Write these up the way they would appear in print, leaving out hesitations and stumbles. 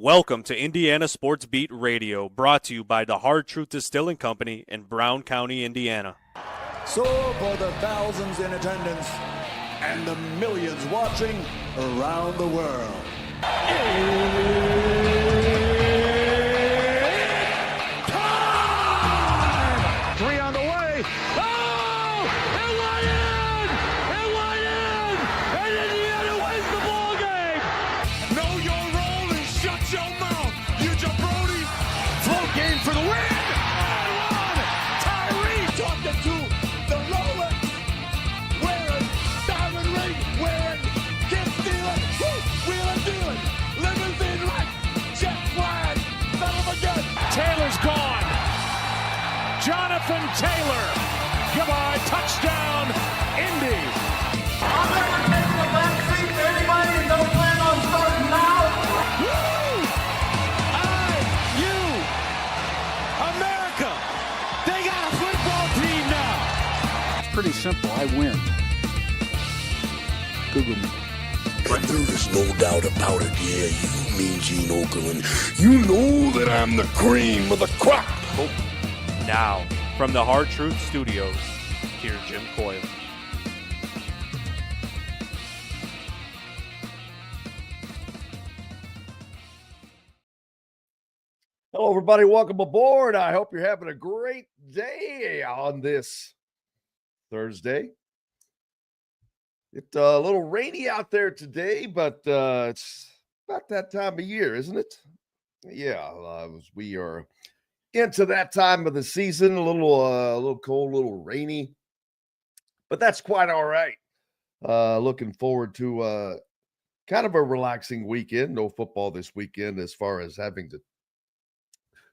Welcome to Indiana Sports Beat Radio, brought to you by the Hard Truth Distilling Company in Brown County, Indiana. So for the thousands in attendance and the millions watching around the world, it's time! 3 on the way. Oh! It went in! It went in! And Indiana wins the ball game! Know your role and shut your mouth, you jabroni! Float game for the win! And one! Tyree talking to the Rolex wearing, diamond ring wearing, gift stealing, wheeling dealing, limousine right, jet flying, son of a gun. Taylor's gone. Jonathan Taylor. Goodbye. Touchdown, Indy. I'm never taking a back seat to anybody and don't plan on starting now. Woo! IU. America. They got a football team now. Pretty simple. I win. Google me. There's no doubt about it, yeah, you mean Gene Okerlund. You know that I'm the cream of the crop. Now, from the Hard Truth Studios, here's Jim Coyle. Hello, everybody. Welcome aboard. I hope you're having a great day on this Thursday. It's a little rainy out there today, but it's about that time of year, isn't it? Yeah, we are into that time of the season. A little cold, a little rainy, but that's quite all right. Looking forward to kind of a relaxing weekend. No football this weekend as far as having to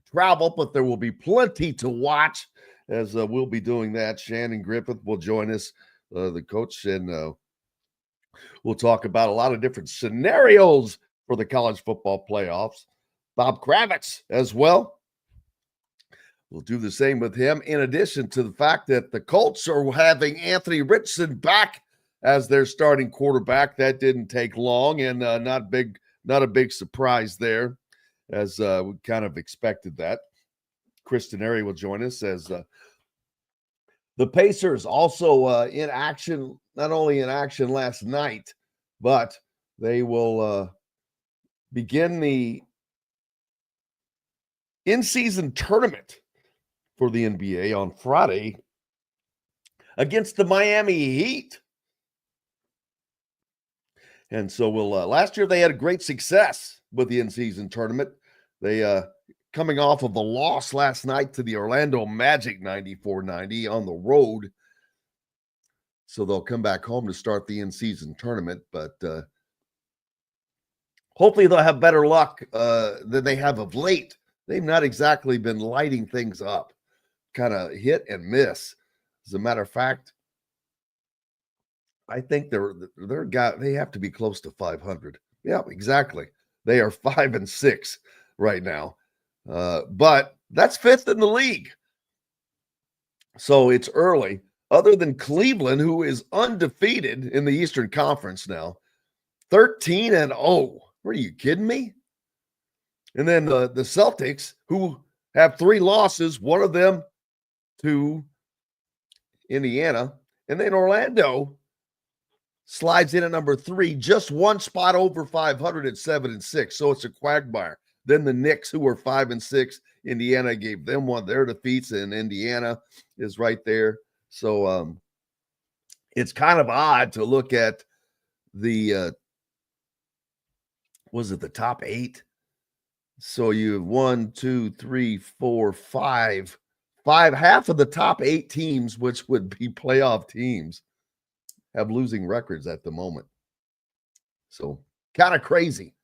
travel, but there will be plenty to watch as we'll be doing that. Shannon Griffith will join us, the coach, and we'll talk about a lot of different scenarios for the college football playoffs. Bob Kravitz as well. We'll do the same with him, in addition to the fact that the Colts are having Anthony Richardson back as their starting quarterback. That didn't take long, and not a big surprise there, as we kind of expected that. Chris Denari will join us as the Pacers also in action, not only in action last night, but they will begin the in-season tournament for the NBA on Friday against the Miami Heat. And so last year they had a great success with the in-season tournament. They coming off of a loss last night to the Orlando Magic 94-90 on the road. So they'll come back home to start the in-season tournament, but hopefully they'll have better luck than they have of late. They've not exactly been lighting things up, kind of hit and miss. As a matter of fact, I think they have to be close to 500. Yeah, exactly. They are 5-6 right now, but that's fifth in the league. So it's early. Other than Cleveland, who is undefeated in the Eastern Conference now, 13-0. Are you kidding me? And then the Celtics, who have 3 losses, one of them to Indiana, and then Orlando slides in at number 3, just one spot over 500 at 7-6. So it's a quagmire. Then the Knicks, who are 5-6, Indiana gave them one of their defeats, and Indiana is right there. So it's kind of odd to look at the the top 8? So you have 1, 2, 3, 4, 5. Half of the top 8 teams, which would be playoff teams, have losing records at the moment. So kind of crazy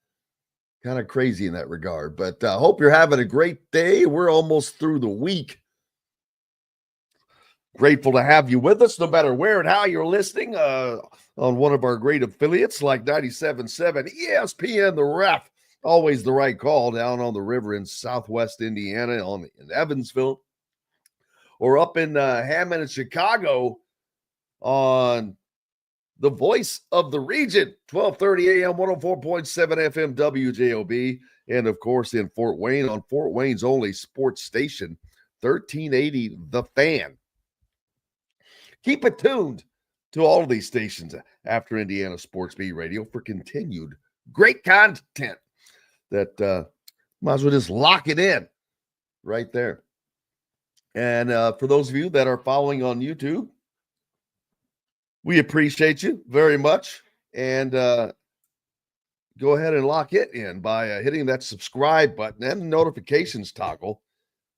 in that regard. But I hope you're having a great day. We're almost through the week. Grateful to have you with us, no matter where and how you're listening on one of our great affiliates like 97.7 ESPN, the Ref. Always the right call down on the river in southwest Indiana in Evansville, or up in Hammond and Chicago on the voice of the region, 1230 AM, 104.7 FM WJOB, and of course in Fort Wayne on Fort Wayne's only sports station, 1380 The Fan. Keep it tuned to all of these stations after Indiana Sports Beat Radio for continued great content that might as well just lock it in right there. And for those of you that are following on YouTube, we appreciate you very much. And go ahead and lock it in by hitting that subscribe button and the notifications toggle.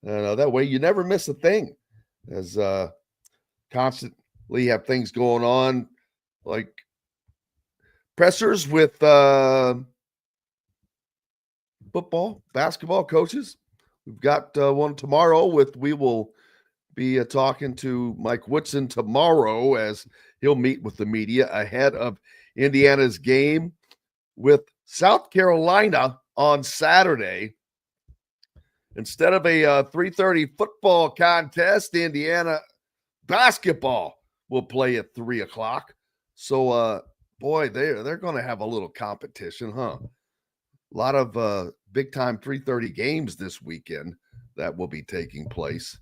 That way you never miss a thing, as constantly have things going on like pressers with football, basketball coaches. We've got one tomorrow we will be talking to Mike Woodson tomorrow as he'll meet with the media ahead of Indiana's game with South Carolina on Saturday. Instead of a 3:30 football contest, Indiana basketball will play at 3 o'clock. So, boy, they're going to have a little competition, huh? A lot of big-time 3:30 games this weekend that will be taking place.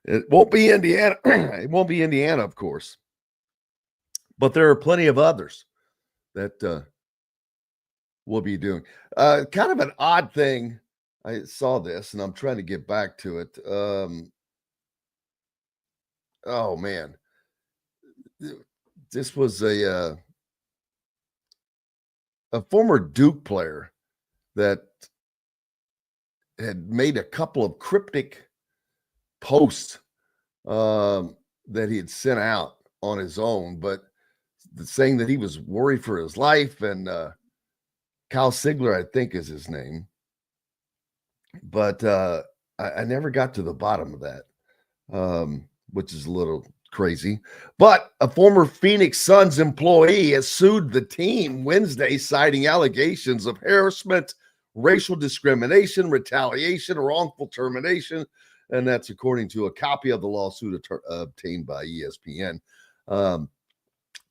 It won't be Indiana. It won't be Indiana, of course. But there are plenty of others that we'll be doing. Kind of an odd thing. I saw this, and I'm trying to get back to it. Oh, man. This was a former Duke player that had made a couple of cryptic posts that he had sent out on his own, but saying that he was worried for his life. And Kyle Sigler, I think, is his name. But I never got to the bottom of that, which is a little crazy. But a former Phoenix Suns employee has sued the team Wednesday, citing allegations of harassment, racial discrimination, retaliation, wrongful termination. And that's according to a copy of the lawsuit obtained by ESPN.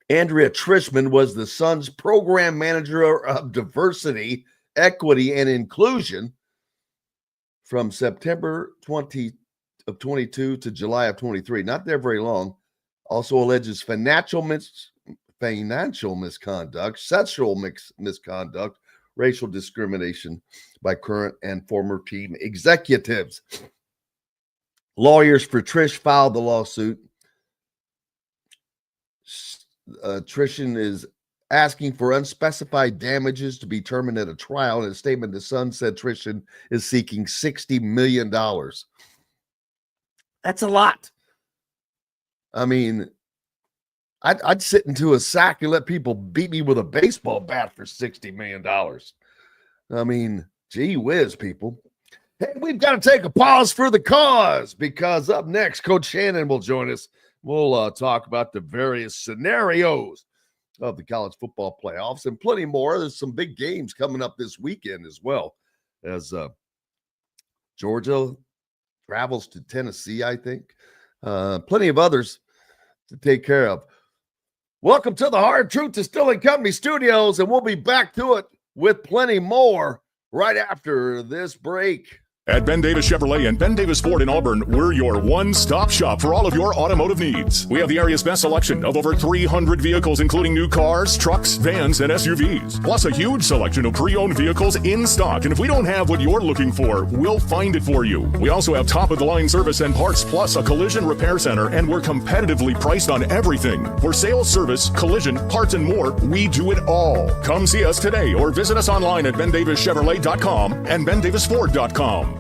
Andrea Trishman was the Suns program manager of diversity, equity, and inclusion from September 22 to July of 23. Not there very long. Also alleges financial misconduct, sexual misconduct, racial discrimination by current and former team executives. Lawyers for Trish filed the lawsuit. Trishan is asking for unspecified damages to be determined at a trial. In a statement, the Sun said Trishan is seeking $60 million. That's a lot. I mean, I'd sit into a sack and let people beat me with a baseball bat for $60 million. I mean, gee whiz, people. Hey, we've got to take a pause for the cause, because up next, Coach Shannon will join us. We'll talk about the various scenarios of the college football playoffs and plenty more. There's some big games coming up this weekend as well, as Georgia travels to Tennessee, I think. Plenty of others to take care of. Welcome to the Hard Truth Distilling Company studios, and we'll be back to it with plenty more right after this break. At Ben Davis Chevrolet and Ben Davis Ford in Auburn, we're your one-stop shop for all of your automotive needs. We have the area's best selection of over 300 vehicles, including new cars, trucks, vans, and SUVs. Plus a huge selection of pre-owned vehicles in stock. And if we don't have what you're looking for, we'll find it for you. We also have top-of-the-line service and parts, plus a collision repair center, and we're competitively priced on everything. For sales, service, collision, parts, and more, we do it all. Come see us today or visit us online at BenDavisChevrolet.com and BenDavisFord.com.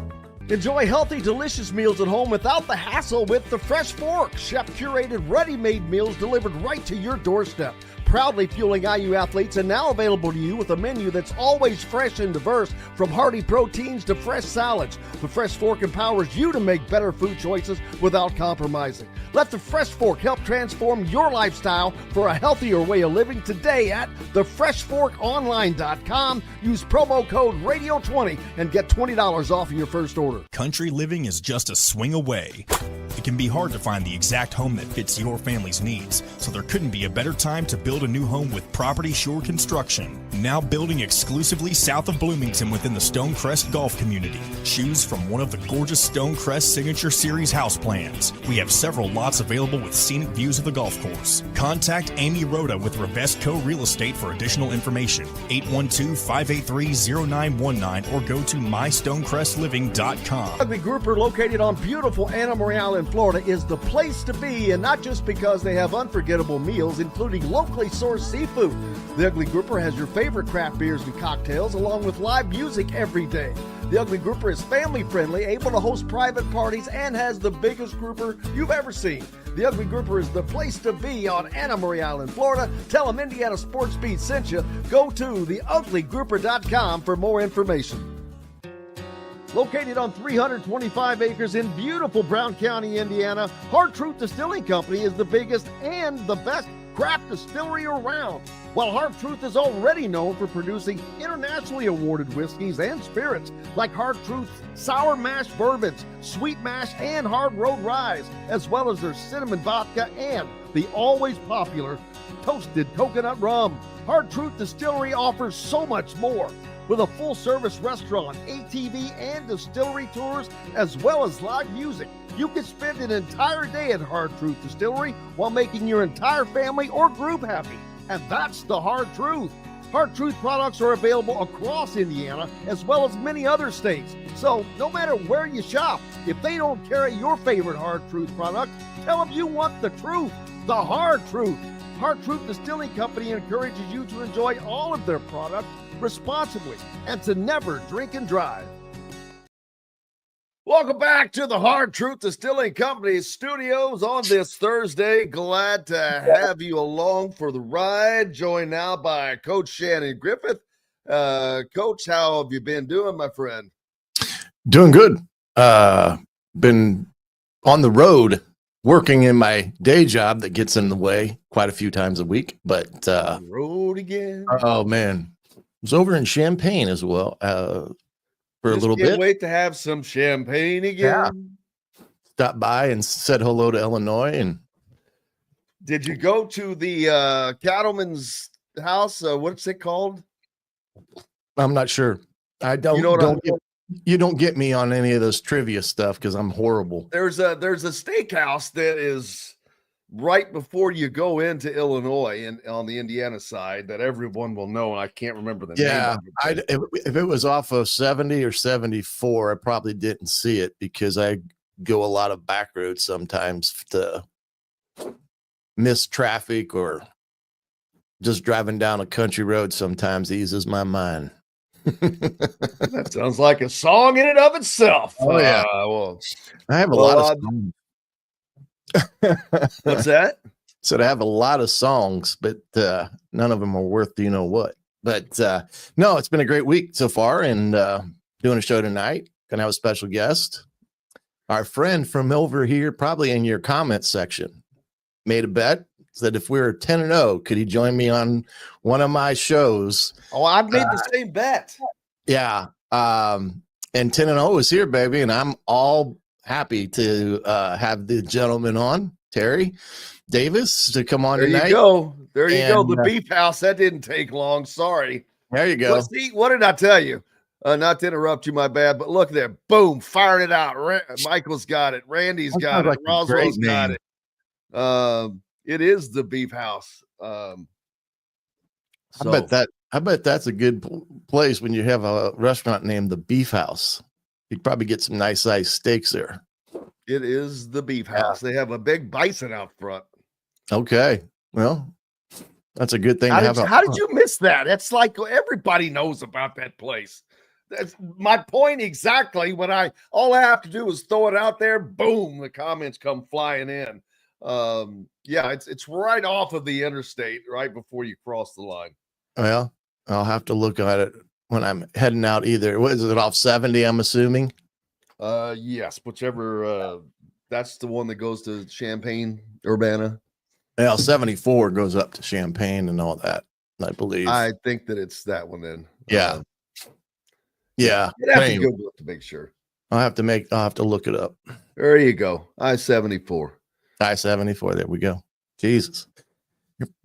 Enjoy healthy, delicious meals at home without the hassle with the Fresh Fork. Chef-curated, ready-made meals delivered right to your doorstep. Proudly fueling IU athletes and now available to you with a menu that's always fresh and diverse, from hearty proteins to fresh salads. The Fresh Fork empowers you to make better food choices without compromising. Let the Fresh Fork help transform your lifestyle for a healthier way of living today at thefreshforkonline.com. Use promo code RADIO20 and get $20 off your first order. Country living is just a swing away. It can be hard to find the exact home that fits your family's needs, so there couldn't be a better time to build a new home with Property Shore Construction. Now building exclusively south of Bloomington within the Stonecrest Golf community. Choose from one of the gorgeous Stonecrest Signature Series house plans. We have several lots available with scenic views of the golf course. Contact Amy Rhoda with Revesco Real Estate for additional information. 812-583-0919 or go to mystonecrestliving.com. Ugly Grouper, located on beautiful Anna Maria in Florida, is the place to be, and not just because they have unforgettable meals, including locally sourced seafood. The Ugly Grouper has your favorite craft beers and cocktails, along with live music every day. The Ugly Grouper is family-friendly, able to host private parties, and has the biggest grouper you've ever seen. The Ugly Grouper is the place to be on Anna Maria Island, Florida. Tell them Indiana Sports Beat sent you. Go to theuglygrouper.com for more information. Located on 325 acres in beautiful Brown County, Indiana, Hard Truth Distilling Company is the biggest and the best craft distillery around. While Hard Truth is already known for producing internationally awarded whiskeys and spirits like Hard Truth's sour mash bourbons, sweet mash, and hard road ryes, as well as their cinnamon vodka and the always popular toasted coconut rum. Hard Truth Distillery offers so much more. With a full-service restaurant, ATV, and distillery tours, as well as live music, you can spend an entire day at Hard Truth Distillery while making your entire family or group happy. And that's the Hard Truth. Hard Truth products are available across Indiana, as well as many other states. So no matter where you shop, if they don't carry your favorite Hard Truth product, tell them you want the truth, the Hard Truth. Hard Truth Distilling Company encourages you to enjoy all of their products responsibly and to never drink and drive. Welcome back to the Hard Truth Distilling Company studios on this Thursday. Glad to have you along for the ride. Joined now by Coach Shannon Griffith. Coach, how have you been doing, my friend? Doing good. Been on the road working in my day job that gets in the way quite a few times a week. But road again. Oh man, I was over in Champaign as well for a little bit. Can't wait to have some champagne again. Yeah. Stopped by and said hello to Illinois. And did you go to the cattleman's house? What's it called? I'm not sure. I don't. You don't get me on any of those trivia stuff because I'm horrible. There's a steakhouse that is right before you go into Illinois and on the Indiana side that everyone will know. And I can't remember the name of it. If it was off of 70 or 74, I probably didn't see it because I go a lot of back roads sometimes to miss traffic, or just driving down a country road sometimes eases my mind. That sounds like a song in and of itself. Oh yeah. Well, I have a lot of songs. What's that? So I have a lot of songs, but none of them are worth you know what. But no, it's been a great week so far, and doing a show tonight. Gonna have a special guest. Our friend from over here, probably in your comments section, made a bet. Said if we were 10-0, could he join me on one of my shows? Oh, I've made the same bet. Yeah. And 10-0 is here, baby. And I'm all happy to have the gentleman on, Terry Davis, to come on tonight. There you go. The Beef House. That didn't take long. Sorry. There you go. Well, see, what did I tell you? Not to interrupt you, my bad, but look there. Boom. Fired it out. Michael's got it. Randy's got it. Roswell's got it. It is the Beef House. I bet that's a good place when you have a restaurant named the Beef House. You'd probably get some nice sized steaks there. It is the Beef House. They have a big bison out front. Okay. Well, that's a good thing to have. How did you miss that? It's like everybody knows about that place. That's my point exactly. When all I have to do is throw it out there, boom, the comments come flying in. Yeah, it's right off of the interstate, right before you cross the line. Well, I'll have to look at it when I'm heading out. Either what is it, off 70? I'm assuming. Yes, whichever That's the one that goes to Champaign, Urbana. Yeah, 74 goes up to Champaign and all that, I believe. I think that it's that one then. Yeah. Yeah. You'd have to Google it to make sure. I'll have to look it up. There you go. I-74. I-74. There we go. Jesus.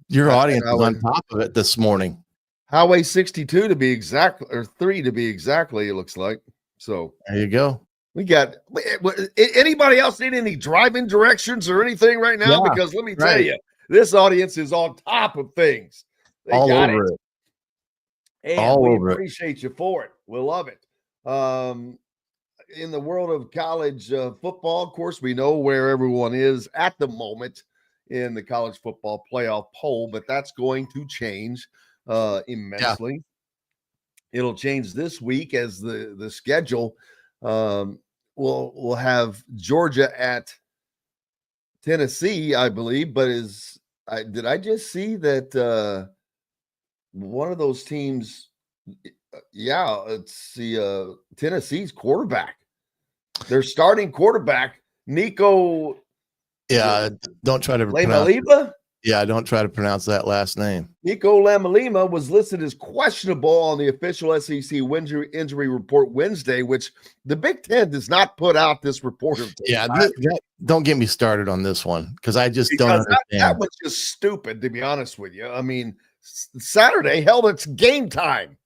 Your audience is on top of it this morning. Highway 62 to be exact, or 3 to be exactly, it looks like. So there you go. We got anybody else need any driving directions or anything right now? Yeah, because let me tell you, this audience is on top of things. They all got over it. And all we over appreciate you for it. We'll love it. In the world of college football, of course, we know where everyone is at the moment in the college football playoff poll, but that's going to change immensely. Yeah. It'll change this week as the schedule we'll have Georgia at Tennessee, I believe, but did I just see that one of those teams, it's the Tennessee's quarterback. Their starting quarterback, Nico. Yeah, don't try to Lamalima? Yeah, don't try to pronounce that last name. Nico Lamalima was listed as questionable on the official SEC injury report Wednesday, which the Big Ten does not put out this report. Don't get me started on this one because I just don't understand. That was just stupid, to be honest with you. I mean, Saturday, hell, it's game time.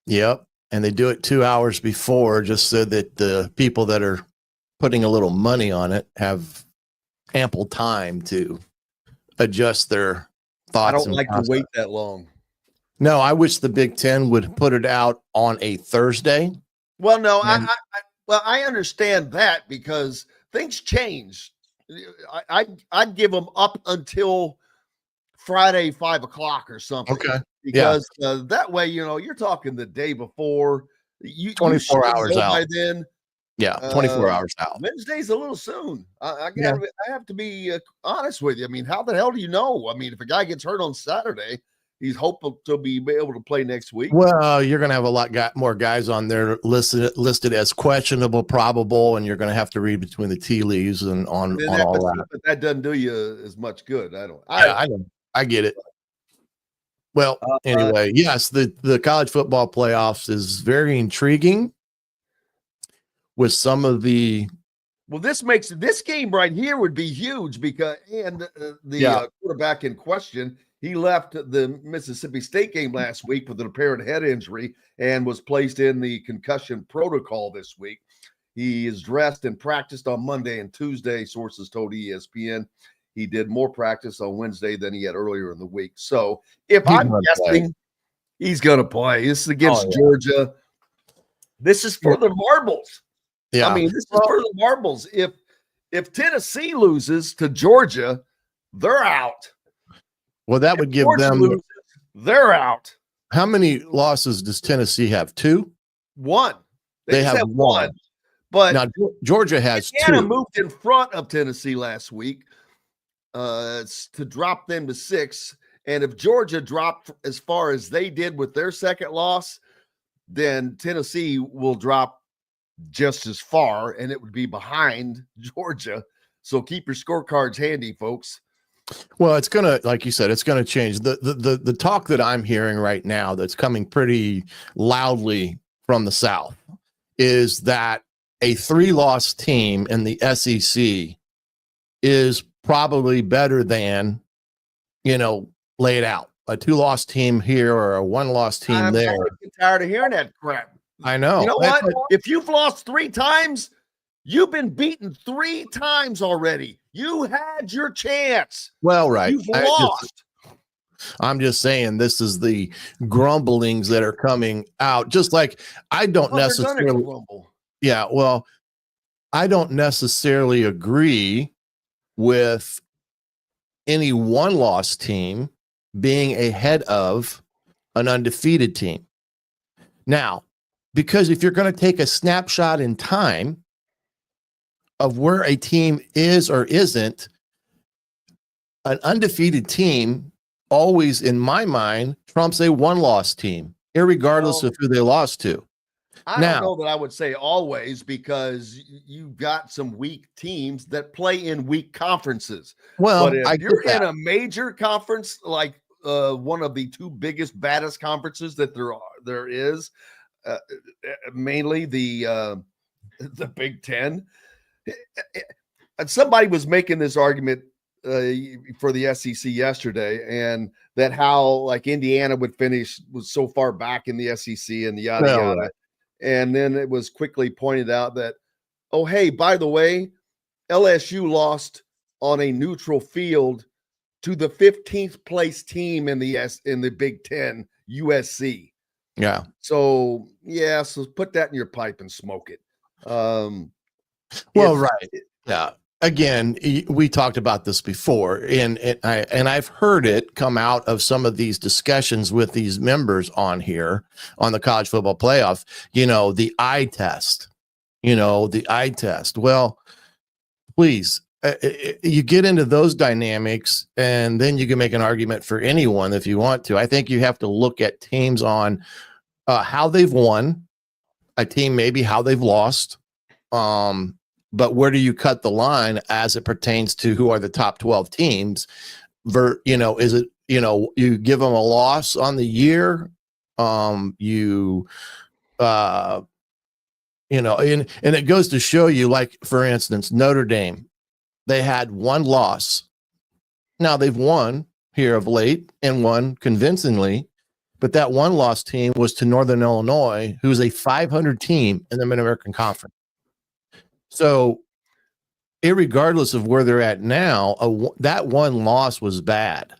Yep, and they do it 2 hours before just so that the people that are putting a little money on it have ample time to adjust their thoughts. I don't like to wait that long. No, I wish the Big Ten would put it out on a Thursday. Well, no, I understand that because things change. I'd give them up until Friday, 5 o'clock or something. Okay. Because that way, you're talking the day before. 24 hours out by then. Yeah, 24 hours out. Wednesday's a little soon. I have to be honest with you. I mean, how the hell do you know? I mean, if a guy gets hurt on Saturday, he's hopeful to be able to play next week. Well, you're going to have a lot more guys on there listed as questionable, probable, and you're going to have to read between the tea leaves and on all that. But that doesn't do you as much good. I get it. Well, anyway, yes, the college football playoffs is very intriguing. With some of the this makes this game right here would be huge because the quarterback in question, he left the Mississippi State game last week with an apparent head injury and was placed in the concussion protocol this week. He is dressed and practiced on Monday and Tuesday, sources told ESPN. He did more practice on Wednesday than he had earlier in the week. So if I'm guessing, he's going to play. This is against Georgia. This is for the marbles. Yeah, I mean, this is for the marbles. If Tennessee loses to Georgia, they're out. Well, that would give Georgia them. Loses, they're out. How many losses does Tennessee have? 2? 1. They have 1. But now Georgia has Indiana 2. moved in front of Tennessee last week to drop them to 6. And if Georgia dropped as far as they did with their second loss, then Tennessee will drop just as far, and it would be behind Georgia. So keep your scorecards handy, folks. Well, it's gonna, like you said, it's gonna change. The talk that I'm hearing right now, that's coming pretty loudly from the South, is that a 3-loss team in the SEC is probably better than, laid out. A 2-loss team here or a 1-loss team there. I'm tired of hearing that crap. I know. You know what? If you've lost 3 times, you've been beaten 3 times already. You had your chance. Well, right. You've lost. I'm just saying this is the grumblings that are coming out. Just like I don't necessarily grumble. Yeah, well, I don't necessarily agree with any 1-loss team being ahead of an undefeated team. Now, because if you're going to take a snapshot in time of where a team is or isn't, an undefeated team always, in my mind, trumps a 1-loss team, irregardless of who they lost to. I don't know that I would say always, because you've got some weak teams that play in weak conferences. Well, but if I you're get in that. a major conference, like one of the two biggest, baddest conferences that there is, mainly the Big Ten. And somebody was making this argument for the SEC yesterday, and that how like Indiana was so far back in the SEC and yada yada. Right. And then it was quickly pointed out that, oh, hey, by the way, LSU lost on a neutral field to the 15th place team in the Big Ten, USC. Yeah. So put that in your pipe and smoke it. Well, right. Yeah. Again, we talked about this before, and I've heard it come out of some of these discussions with these members on here on the college football playoff, the eye test, Well, please, you get into those dynamics, and then you can make an argument for anyone if you want to. I think you have to look at teams on how they've won, a team maybe how they've lost, but where do you cut the line as it pertains to who are the top 12 teams? Is it, you give them a loss on the year, and it goes to show you, like, for instance, Notre Dame, they had one loss. Now they've won here of late and won convincingly, but that one loss team was to Northern Illinois, who's a 500 team in the Mid-American Conference. So, irregardless of where they're at now, that one loss was bad.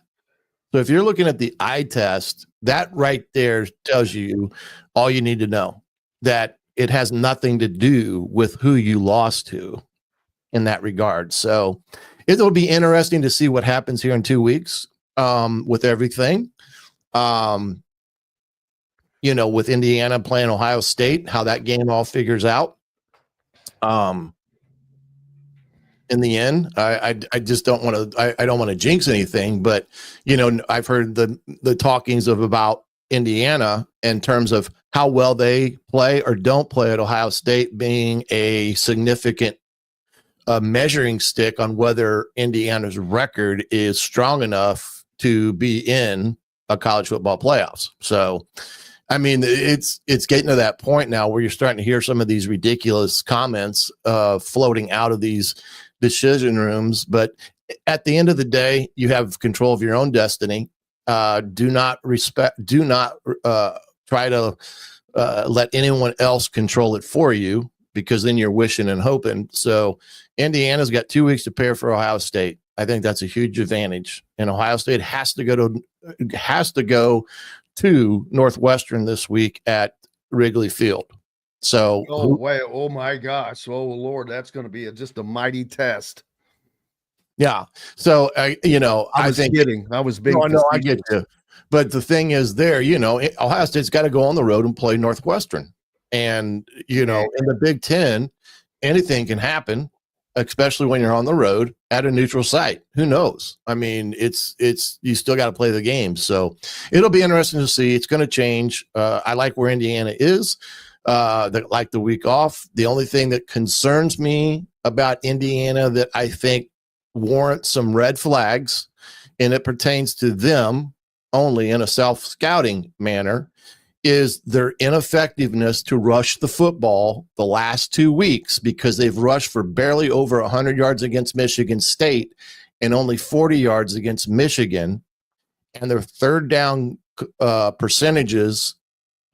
So, if you're looking at the eye test, that right there tells you all you need to know, that it has nothing to do with who you lost to in that regard. So, it'll be interesting to see what happens here in 2 weeks with everything. With Indiana playing Ohio State, how that game all figures out. In the end, I just don't want to, I don't want to jinx anything, but I've heard the talkings about Indiana in terms of how well they play or don't play at Ohio State being a significant measuring stick on whether Indiana's record is strong enough to be in a college football playoffs. So, I mean, it's getting to that point now where you're starting to hear some of these ridiculous comments floating out of these decision rooms. But at the end of the day, you have control of your own destiny. Do not try to let anyone else control it for you, because then you're wishing and hoping. So Indiana's got 2 weeks to prepare for Ohio State. I think that's a huge advantage. And Ohio State has to go to Northwestern this week at Wrigley Field. So, oh my gosh, oh Lord, that's going to be just a mighty test. Yeah. So, I was kidding. I was being. No, I get you. But the thing is, Ohio State's got to go on the road and play Northwestern, and in the Big Ten, anything can happen, especially when you're on the road at a neutral site. Who knows? I mean, it's you still got to play the game. So it'll be interesting to see. It's going to change. I like where Indiana is. Like the week off. The only thing that concerns me about Indiana that I think warrants some red flags, and it pertains to them only in a self-scouting manner, is their ineffectiveness to rush the football the last 2 weeks, because they've rushed for barely over 100 yards against Michigan State and only 40 yards against Michigan. And their third down percentages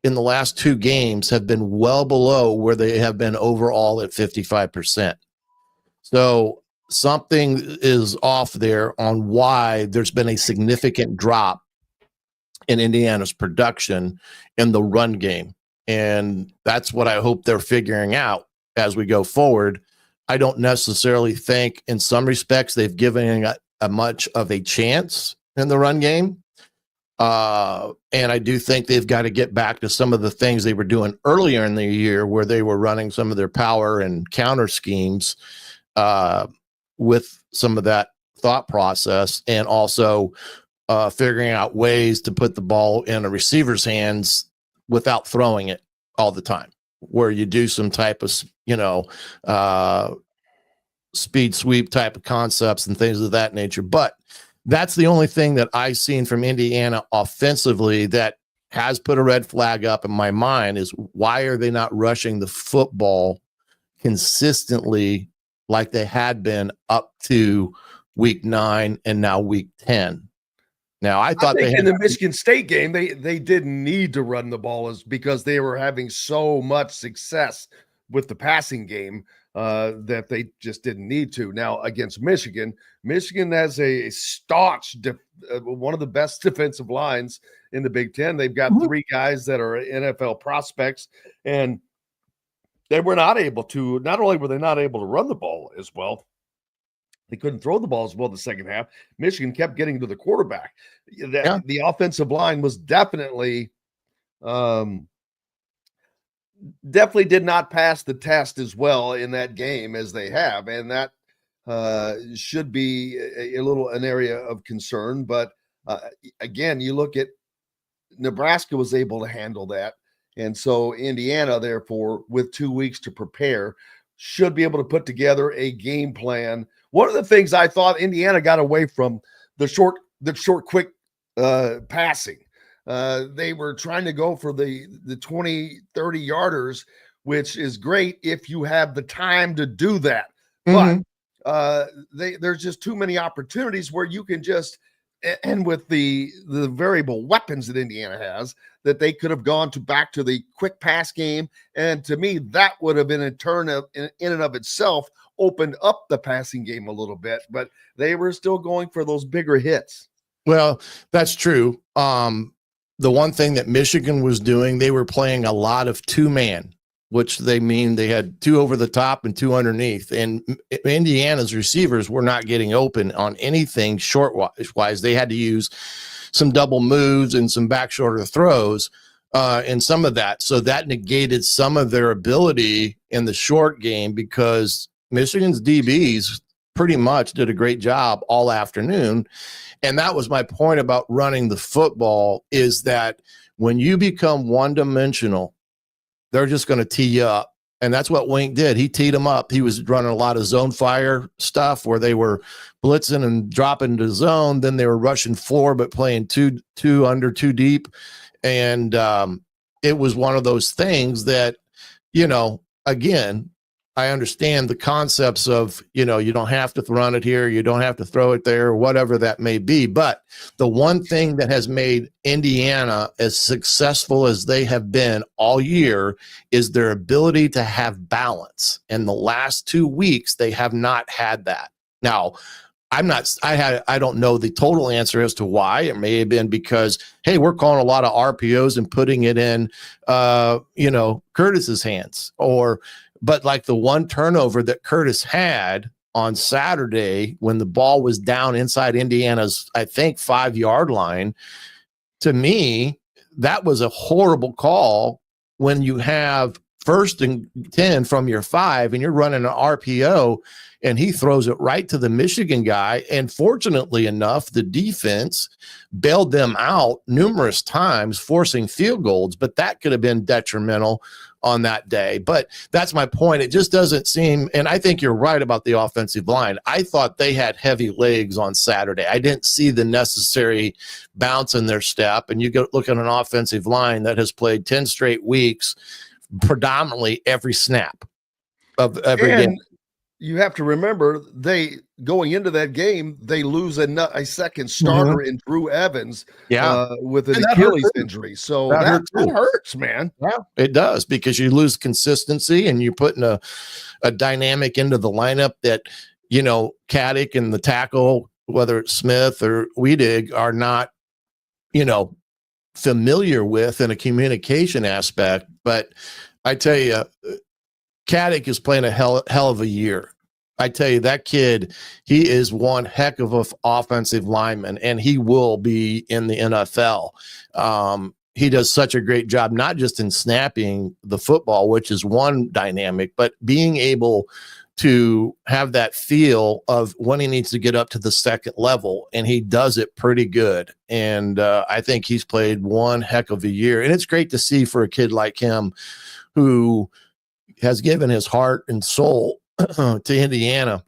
in the last 2 games have been well below where they have been overall at 55%. So something is off there on why there's been a significant drop in Indiana's production in the run game. And that's what I hope they're figuring out as we go forward. I don't necessarily think in some respects they've given a much of a chance in the run game. And I do think they've got to get back to some of the things they were doing earlier in the year, where they were running some of their power and counter schemes with some of that thought process, and also figuring out ways to put the ball in a receiver's hands without throwing it all the time. where you do some type of, speed sweep type of concepts and things of that nature. But that's the only thing that I've seen from Indiana offensively that has put a red flag up in my mind is why are they not rushing the football consistently like they had been up to week 9 and now week 10? Now, I thought they had in the Michigan State game, they didn't need to run the ball because they were having so much success with the passing game that they just didn't need to. Now, against Michigan has a staunch, one of the best defensive lines in the Big Ten. They've got 3 guys that are NFL prospects, and they were not able to, not only were they not able to run the ball as well, they couldn't throw the ball as well the second half. Michigan kept getting to the quarterback. The offensive line was definitely did not pass the test as well in that game as they have. And that should be an area of concern. But again, you look at Nebraska was able to handle that. And so Indiana, therefore, with 2 weeks to prepare, should be able to put together a game plan. One of the things I thought Indiana got away from the short, quick passing. They were trying to go for the 20, 30 yarders, which is great if you have the time to do that. But there's just too many opportunities where you can just, and with the variable weapons that Indiana has, that they could have gone back to the quick pass game. And to me, that would have been in and of itself opened up the passing game a little bit, but they were still going for those bigger hits. Well, that's true. The one thing that Michigan was doing, they were playing a lot of 2-man, which they had 2 over the top and 2 underneath. And Indiana's receivers were not getting open on anything short-wise. They had to use some double moves and some back shoulder throws and some of that. So that negated some of their ability in the short game because Michigan's DBs pretty much did a great job all afternoon. And that was my point about running the football, is that when you become one-dimensional, they're just going to tee you up. And that's what Wink did. He teed them up. He was running a lot of zone fire stuff where they were blitzing and dropping to zone. Then they were rushing 4, but playing two under 2 deep. And it was one of those things that, again, I understand the concepts of, you don't have to run it here, you don't have to throw it there, whatever that may be. But the one thing that has made Indiana as successful as they have been all year is their ability to have balance. And the last 2 weeks, they have not had that. Now, I don't know the total answer as to why. It may have been because, hey, we're calling a lot of RPOs and putting it in, Curtis's hands, but like the one turnover that Curtis had on Saturday when the ball was down inside Indiana's, I think, 5-yard line, to me, that was a horrible call when you have 1st and 10 from your 5 and you're running an RPO and he throws it right to the Michigan guy. And fortunately enough, the defense bailed them out numerous times, forcing field goals, but that could have been detrimental on that day. But that's my point. It just doesn't seem, and I think you're right about the offensive line. I thought they had heavy legs on Saturday. I didn't see the necessary bounce in their step. And you go look at an offensive line that has played 10 straight weeks, predominantly every snap of every game. You have to remember, going into that game, they lose a second starter in Drew Evans with an Achilles injury. So that hurts, man. Yeah, it does, because you lose consistency and you're putting a dynamic into the lineup that, Caddick and the tackle, whether it's Smith or Weedig, are not, familiar with in a communication aspect. But I tell you, Caddick is playing a hell of a year. I tell you, that kid, he is one heck of an offensive lineman, and he will be in the NFL. He does such a great job, not just in snapping the football, which is one dynamic, but being able to have that feel of when he needs to get up to the second level, and he does it pretty good. And I think he's played one heck of a year, and it's great to see for a kid like him who has given his heart and soul to Indiana,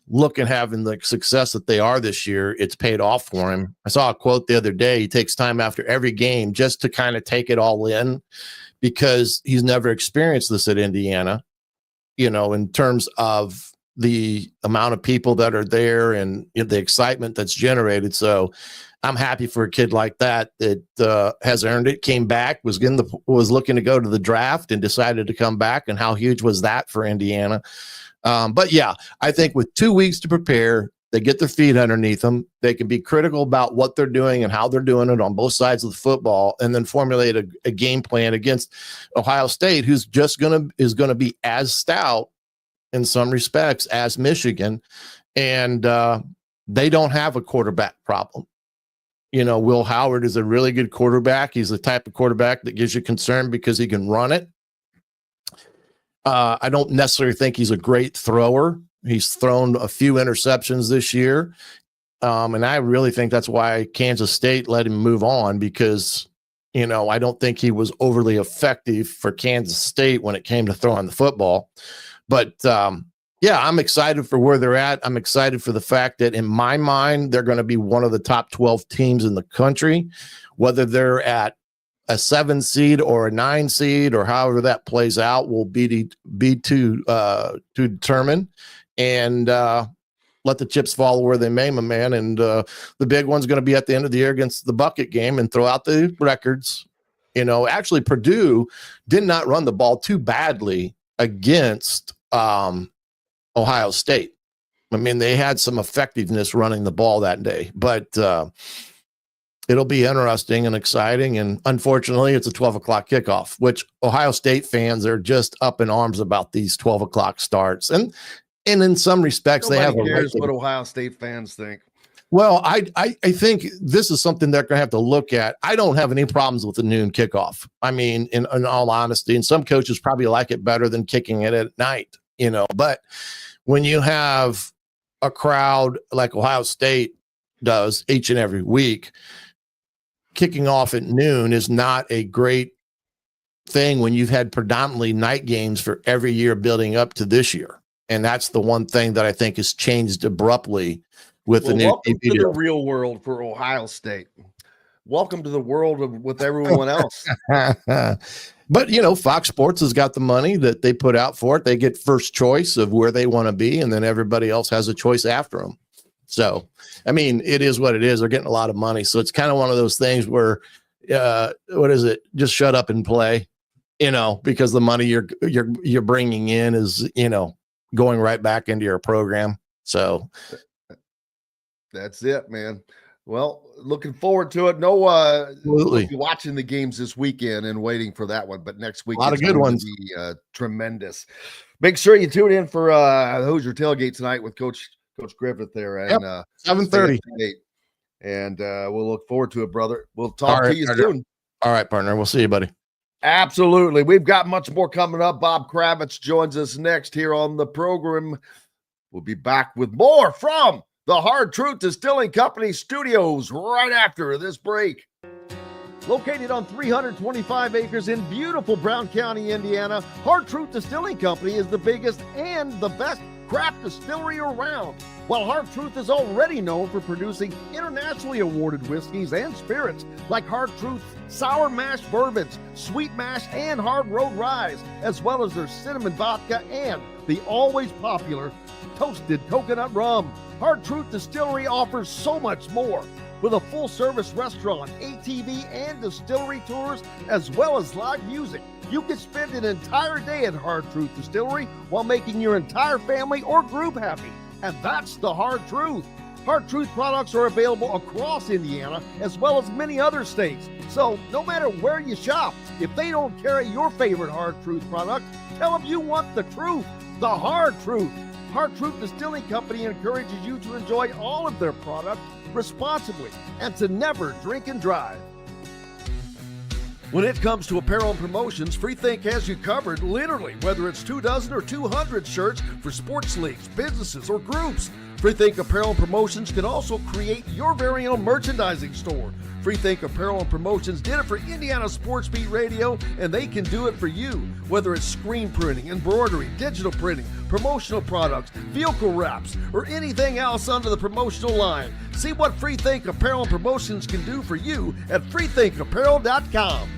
look and having the success that they are this year, it's paid off for him. I saw a quote the other day. He takes time after every game just to kind of take it all in, because he's never experienced this at Indiana, in terms of the amount of people that are there and the excitement that's generated. So I'm happy for a kid like that has earned it, came back, was looking to go to the draft and decided to come back. And how huge was that for Indiana? But yeah, I think with 2 weeks to prepare, they get their feet underneath them. They can be critical about what they're doing and how they're doing it on both sides of the football, and then formulate a game plan against Ohio State, who's is going to be as stout in some respects as Michigan. And they don't have a quarterback problem. Will Howard is a really good quarterback. He's the type of quarterback that gives you concern because he can run it. I don't necessarily think he's a great thrower. He's thrown a few interceptions this year. And I really think that's why Kansas State let him move on, because, I don't think he was overly effective for Kansas State when it came to throwing the football. But yeah, I'm excited for where they're at. I'm excited for the fact that in my mind, they're going to be one of the top 12 teams in the country, whether they're at a 7 seed or a 9 seed, or however that plays out, will be to determine, and let the chips fall where they may, my man. And the big one's going to be at the end of the year against the bucket game and throw out the records. Actually, Purdue did not run the ball too badly against Ohio State. I mean, they had some effectiveness running the ball that day, but it'll be interesting and exciting. And unfortunately, it's a 12 o'clock kickoff, which Ohio State fans are just up in arms about these 12 o'clock starts. And in some respects, Nobody they have cares what Ohio State fans think. Well, I think this is something they're going to have to look at. I don't have any problems with the noon kickoff. I mean, in all honesty, and some coaches probably like it better than kicking it at night, but when you have a crowd like Ohio State does each and every week, kicking off at noon is not a great thing when you've had predominantly night games for every year building up to this year. And that's the one thing that I think has changed abruptly with the new welcome to the real world for Ohio State. Welcome to the world with everyone else. But, Fox Sports has got the money that they put out for it. They get first choice of where they want to be, and then everybody else has a choice after them. So, I mean, it is what it is. They're getting a lot of money. So it's kind of one of those things where, what is it? Just shut up and play, because the money you're bringing in is, going right back into your program. So that's it, man. Well, looking forward to it. No, absolutely watching the games this weekend and waiting for that one. But next week, a lot of good ones. Be, tremendous. Make sure you tune in for Hoosier Tailgate tonight with Coach Griffith there at 7:30. And we'll look forward to it, brother. We'll talk to you soon. All right, partner. We'll see you, buddy. Absolutely. We've got much more coming up. Bob Kravitz joins us next here on the program. We'll be back with more from the Hard Truth Distilling Company studios right after this break. Located on 325 acres in beautiful Brown County, Indiana, Hard Truth Distilling Company is the biggest and the best craft distillery around. While Hard Truth is already known for producing internationally awarded whiskeys and spirits like Hard Truth sour mash bourbons, sweet mash, and hard road ryes, as well as their cinnamon vodka and the always popular toasted coconut rum. Hard Truth Distillery offers so much more. With a full-service restaurant, ATV, and distillery tours, as well as live music, you can spend an entire day at Hard Truth Distillery while making your entire family or group happy. And that's the Hard Truth. Hard Truth products are available across Indiana, as well as many other states. So no matter where you shop, if they don't carry your favorite Hard Truth product, tell them you want the truth, the Hard Truth. Hard Truth Distilling Company encourages you to enjoy all of their products responsibly and to never drink and drive. When it comes to apparel and promotions, Freethink has you covered, literally, whether it's 24 or 200 shirts for sports leagues, businesses, or groups. Freethink Apparel and Promotions can also create your very own merchandising store. Freethink Apparel and Promotions did it for Indiana Sports Beat Radio, and they can do it for you. Whether it's screen printing, embroidery, digital printing, promotional products, vehicle wraps, or anything else under the promotional line. See what Freethink Apparel and Promotions can do for you at freethinkapparel.com.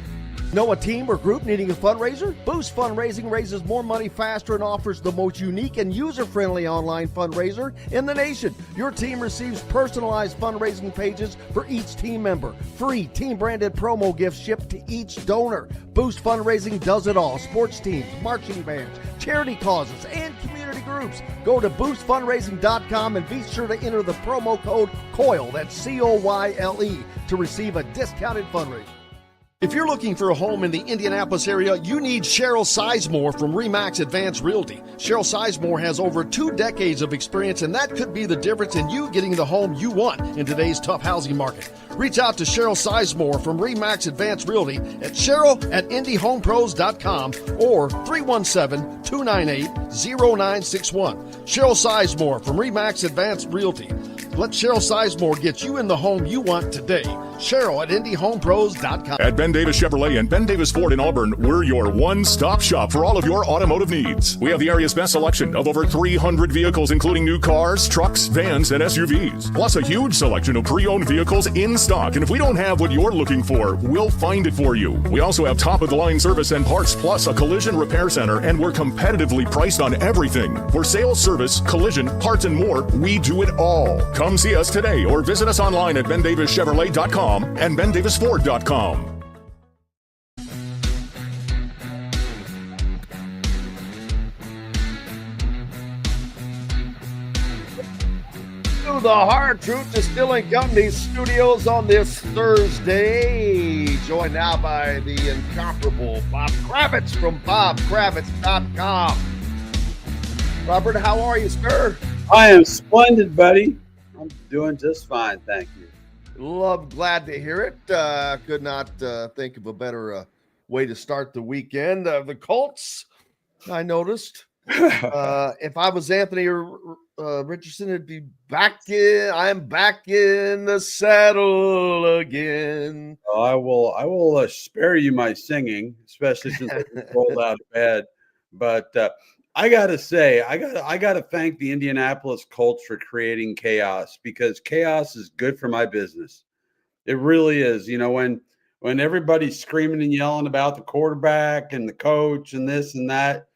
Know a team or group needing a fundraiser? Boost Fundraising raises more money faster and offers the most unique and user-friendly online fundraiser in the nation. Your team receives personalized fundraising pages for each team member. Free team-branded promo gifts shipped to each donor. Boost Fundraising does it all. Sports teams, marching bands, charity causes, and community groups. Go to boostfundraising.com and be sure to enter the promo code COYLE, that's C-O-Y-L-E, to receive a discounted fundraiser. If you're looking for a home in the Indianapolis area, you need Cheryl Sizemore from RE/MAX Advanced Realty. Cheryl Sizemore has over 2 decades of experience, and that could be the difference in you getting the home you want in today's tough housing market. Reach out to Cheryl Sizemore from RE/MAX Advanced Realty at cheryl@indyhomepros.com or 317-298-0961. Cheryl Sizemore from RE/MAX Advanced Realty. Let Cheryl Sizemore get you in the home you want today. Cheryl at IndyHomePros.com. At Ben Davis Chevrolet and Ben Davis Ford in Auburn, we're your one-stop shop for all of your automotive needs. We have the area's best selection of over 300 vehicles, including new cars, trucks, vans, and SUVs. Plus a huge selection of pre-owned vehicles in stock. And if we don't have what you're looking for, we'll find it for you. We also have top-of-the-line service and parts, plus a collision repair center, and we're competitively priced on everything. For sales, service, collision, parts, and more, we do it all. Come see us today or visit us online at BenDavisChevrolet.com and BenDavisFord.com. To the Hard Truth Distilling Company studios on this Thursday, joined now by the incomparable Bob Kravitz from BobKravitz.com. Robert, how are you, sir? I am splendid, buddy. I'm doing just fine, thank you. Glad to hear it. Could not think of a better way to start the weekend. The Colts, I noticed. If I was Anthony Richardson, it'd be I'm back in the saddle again. I will spare you my singing, especially since I just rolled out of bed. But I gotta say, I gotta thank the Indianapolis Colts for creating chaos, because chaos is good for my business. It really is. You know, when everybody's screaming and yelling about the quarterback and the coach and this and that,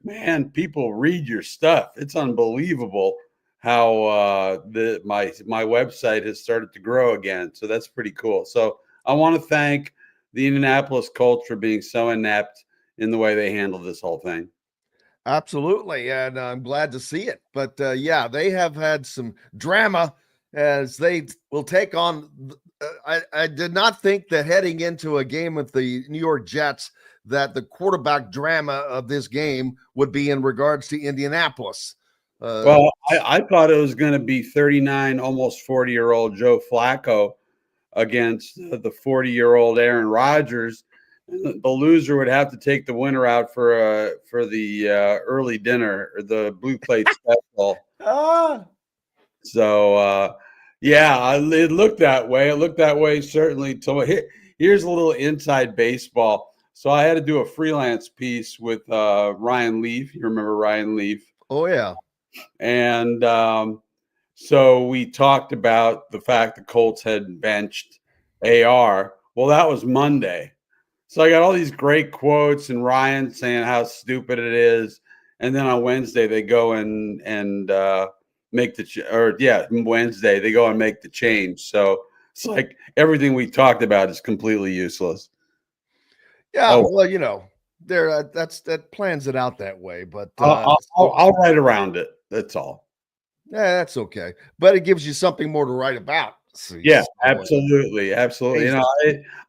man, people read your stuff. It's unbelievable how my website has started to grow again. So that's pretty cool. So I want to thank the Indianapolis Colts for being so inept in the way they handled this whole thing. Absolutely, and I'm glad to see it. But yeah, they have had some drama as they will take on. I did not think that heading into a game with the New York Jets that the quarterback drama of this game would be in regards to Indianapolis. Well, I thought it was going to be 39, almost 40-year-old Joe Flacco against the 40-year-old Aaron Rodgers. The loser would have to take the winner out for the early dinner or the blue plate special. So, yeah, it looked that way. It looked that way certainly. Here's a little inside baseball. So I had to do a freelance piece with Ryan Leaf. You remember Ryan Leaf? Oh, yeah. And so we talked about the fact the Colts had benched AR. Well, that was Monday. So I got all these great quotes and Ryan saying how stupid it is. And then on Wednesday, they go and make Wednesday, they go and make the change. So it's like everything we talked about is completely useless. Yeah, well, you know, that plans it out that way, but I'll write around it. That's all. Yeah, that's okay. But it gives you something more to write about. So yeah, absolutely, absolutely. You know,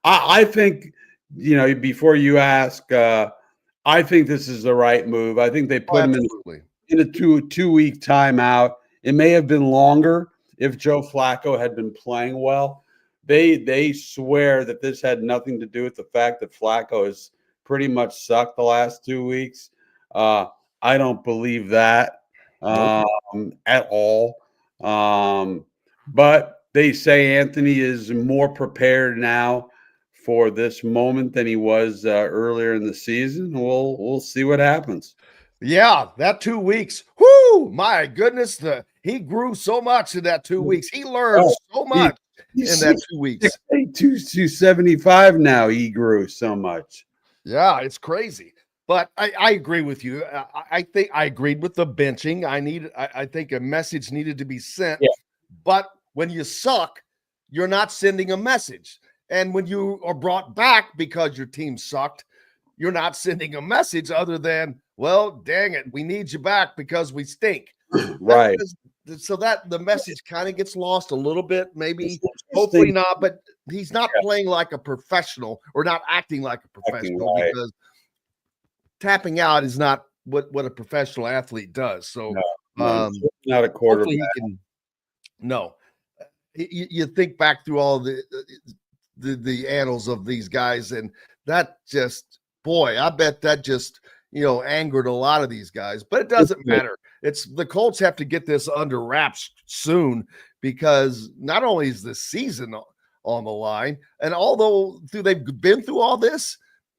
I think, you know, before you ask, I think this is the right move. I think they put him in a two-week timeout. It may have been longer if Joe Flacco had been playing well. They swear that this had nothing to do with the fact that Flacco has pretty much sucked the last 2 weeks. I don't believe that at all. But they say Anthony is more prepared now for this moment than he was earlier in the season. We'll see what happens. Yeah, that 2 weeks. Whoo, my goodness. He grew so much in that 2 weeks. He learned so much in that 2 weeks. 275 now. He grew so much. Yeah, it's crazy. But I agree with you. I think I agreed with the benching. I think a message needed to be sent. Yeah. But when you suck, you're not sending a message. And when you are brought back because your team sucked, you're not sending a message other than, well, dang it, we need you back because we stink. Right. So that the message kind of gets lost a little bit, maybe, hopefully not, but he's not playing like a professional or not acting like a professional because tapping out is not what a professional athlete does. So not a quarterback. You think back through all the annals of these guys, and that just, boy, I bet that just, angered a lot of these guys, but it doesn't matter. It's the Colts have to get this under wraps soon because not only is the season on the line, and although they've been through all this,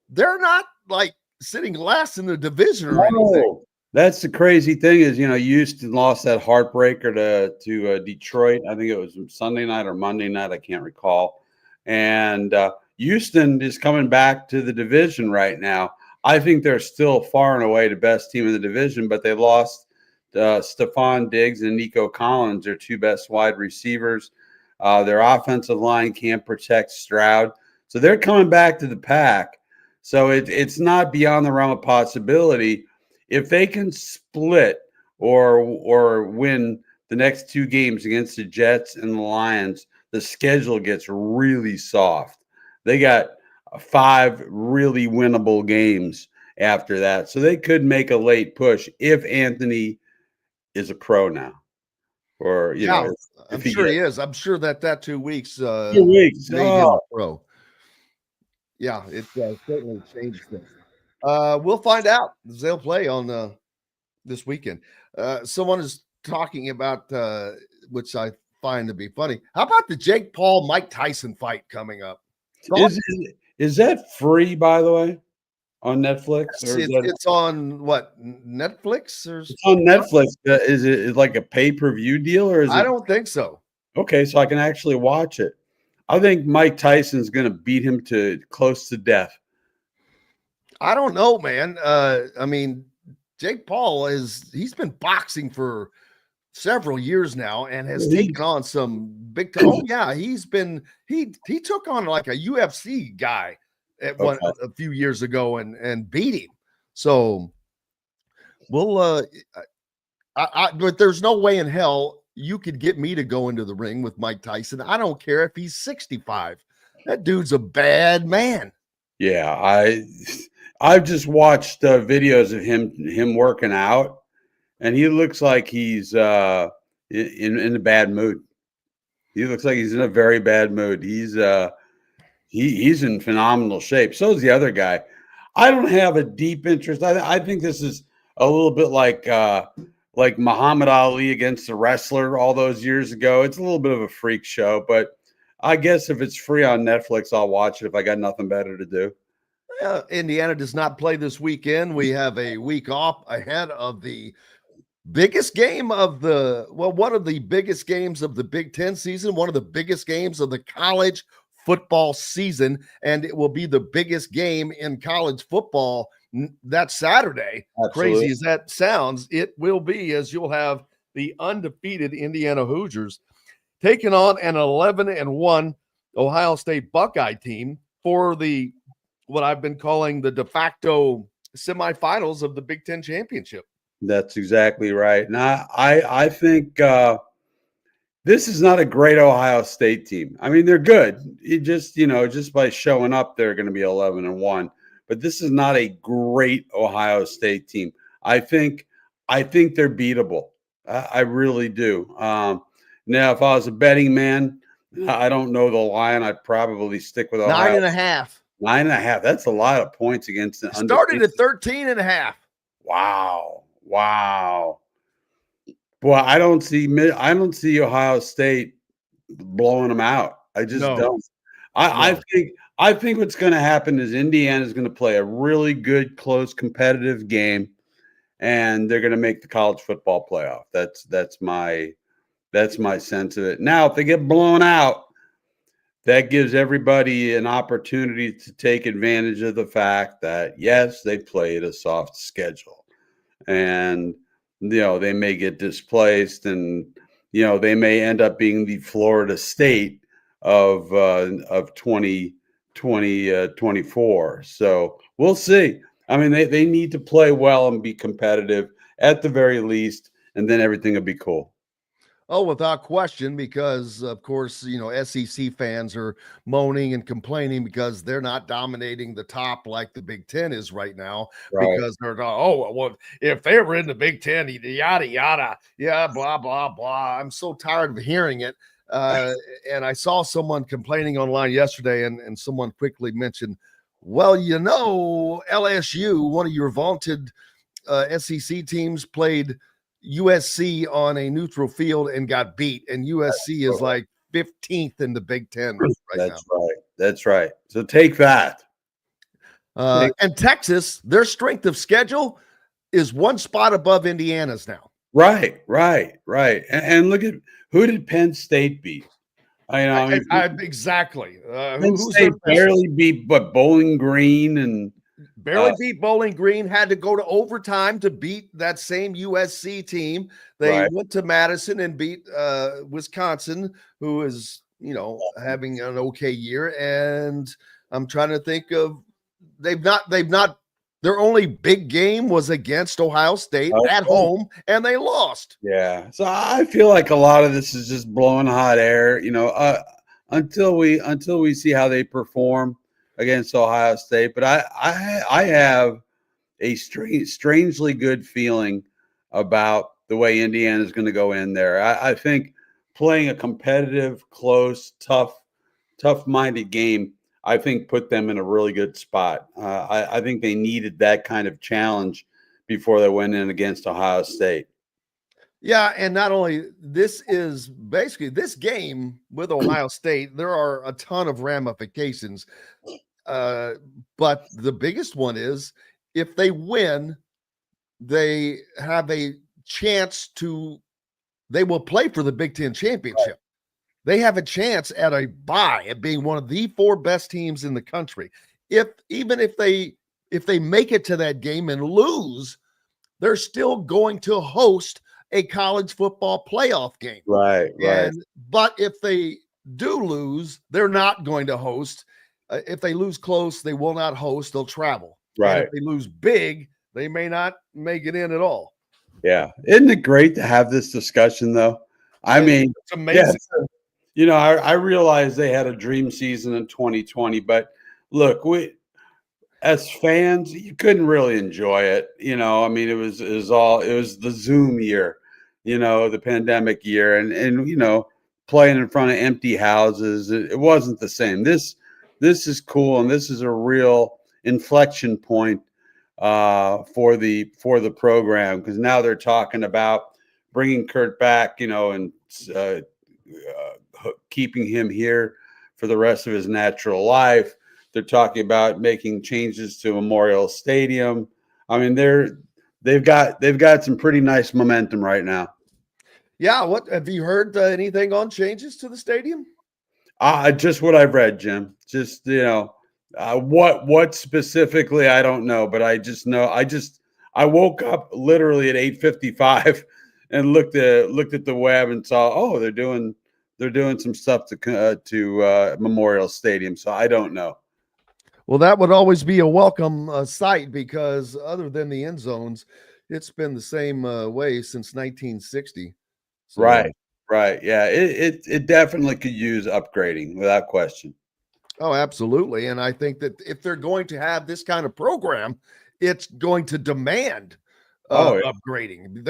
they're not like sitting last in the division or anything. That's the crazy thing is, Houston lost that heartbreaker to Detroit. I think it was Sunday night or Monday night. I can't recall. And Houston is coming back to the division right now. I think they're still far and away the best team in the division, but they lost Stephon Diggs and Nico Collins, their two best wide receivers. Their offensive line can't protect Stroud. So they're coming back to the pack. So it's not beyond the realm of possibility. If they can split or win the next two games against the Jets and the Lions, the schedule gets really soft. They got 5 really winnable games after that. So they could make a late push if Anthony is a pro now. Or, I'm sure he is. I'm sure that 2 weeks. 2 weeks. Made him a pro. Yeah, it certainly changed things. We'll find out. They'll play on this weekend. Someone is talking about, which I find to be funny. How about the Jake Paul Mike Tyson fight coming up? Is that free, by the way, on Netflix? Or it's on what, Netflix? It's on Netflix. Is it like a pay-per-view deal, or is it? I don't think so. Okay, so I can actually watch it. I think Mike Tyson's going to beat him to close to death. I don't know, man. I mean, Jake Paul he's been boxing for several years now and has taken on some big time. Oh yeah, he took on like a UFC guy at a few years ago and beat him. So we'll but there's no way in hell you could get me to go into the ring with Mike Tyson. I don't care if he's 65. That dude's a bad man. Yeah, I've just watched videos of him working out, and he looks like he's in a bad mood. He looks like he's in a very bad mood. He's in phenomenal shape. So is the other guy. I don't have a deep interest. I think this is a little bit like Muhammad Ali against the wrestler all those years ago. It's a little bit of a freak show, but I guess if it's free on Netflix, I'll watch it if I got nothing better to do. Indiana does not play this weekend. We have a week off ahead of the biggest game of one of the biggest games of the Big Ten season, one of the biggest games of the college football season, and it will be the biggest game in college football that Saturday. Absolutely. Crazy as that sounds, it will be, as you'll have the undefeated Indiana Hoosiers taking on an 11-1 Ohio State Buckeye team for what I've been calling the de facto semifinals of the Big Ten championship. That's exactly right. Now, I think this is not a great Ohio State team. I mean, they're good. It just by showing up, they're going to be 11-1. But this is not a great Ohio State team. I think they're beatable. I really do. Now, if I was a betting man, I don't know the line. I'd probably stick with Ohio. 9.5. 9.5. That's a lot of points against the started at 13.5. Wow. Boy, I don't see Ohio State blowing them out. I just don't. I think what's going to happen is Indiana is going to play a really good, close, competitive game, and they're going to make the college football playoff. That's my sense of it. Now, if they get blown out, that gives everybody an opportunity to take advantage of the fact that, yes, they played a soft schedule, and they may get displaced, and they may end up being the Florida State of 2024. So we'll see. I mean, they need to play well and be competitive at the very least, and then everything will be cool. Oh, without question, because of course, SEC fans are moaning and complaining because they're not dominating the top like the Big Ten is right now. Right. Because they're well, if they were in the Big Ten, yada yada, yeah, blah blah blah. I'm so tired of hearing it. And I saw someone complaining online yesterday, and someone quickly mentioned, well, LSU, one of your vaunted SEC teams, played USC on a neutral field and got beat, and USC is like 15th in the Big Ten That's right. So take that. And Texas, their strength of schedule is one spot above Indiana's now. Right. And look at who did Penn State beat? Exactly. Penn State barely beat Bowling Green and beat Bowling Green, had to go to overtime to beat that same USC team. They went to Madison and beat Wisconsin, who is, having an okay year. And I'm trying to think of, their only big game was against Ohio State at home, and they lost. Yeah. So I feel like a lot of this is just blowing hot air, until we see how they perform against Ohio State. But I have a strangely good feeling about the way Indiana is going to go in there. I think playing a competitive, close, tough-minded game, I think put them in a really good spot. I think they needed that kind of challenge before they went in against Ohio State. Yeah, and not only this is basically this game with Ohio State, there are a ton of ramifications. But the biggest one is if they win, they have a chance they will play for the Big Ten championship. Right. They have a chance at a bye at being one of the 4 best teams in the country. Even if they make it to that game and lose, they're still going to host a college football playoff game. Right. But if they do lose, they're not going to host. If they lose close, they will not host. They'll travel. Right. And if they lose big, they may not make it in at all. Yeah. Isn't it great to have this discussion, though? I mean, it's amazing. Yeah, I realize they had a dream season in 2020, but look, as fans, you couldn't really enjoy it. I mean, it was the Zoom year, the pandemic year, and playing in front of empty houses. It wasn't the same. This is cool, and this is a real inflection point for the program, because now they're talking about bringing Kurt back, and keeping him here for the rest of his natural life. They're talking about making changes to Memorial Stadium. I mean, they've got some pretty nice momentum right now. Yeah. What have you heard? Anything on changes to the stadium? Just what I've read, Jim. Just what specifically, I don't know, but I just know I woke up literally at 8:55 and looked at the web and saw, they're doing some stuff to Memorial Stadium. So I don't know. Well, that would always be a welcome sight, because other than the end zones, it's been the same way since 1960. So. Right. Yeah, it definitely could use upgrading without question. Oh, absolutely. And I think that if they're going to have this kind of program, it's going to demand upgrading.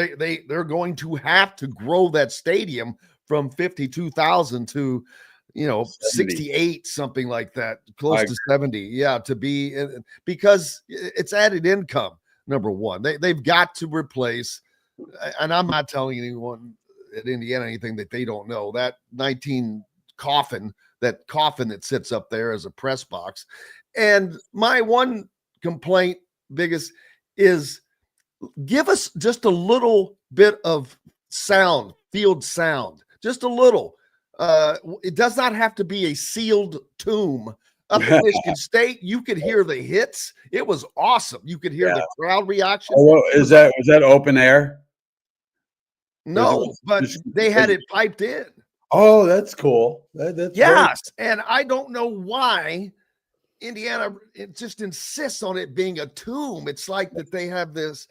They're going to have to grow that stadium from 52,000 to 68, something like that, close to 70. Yeah, to be, because it's added income. Number one, they've got to replace and I'm not telling anyone at Indiana anything that they don't know. That 19 coffin that sits up there as a press box. And my one complaint biggest is give us just a little bit of sound, field sound, just a little. It does not have to be a sealed tomb. Up at Michigan State, you could hear the hits. It was awesome. You could hear the crowd reaction. Oh, was that open air? No, but they had it piped in. Oh, that's cool. That's yes, and I don't know why Indiana just insists on it being a tomb. It's like that they have this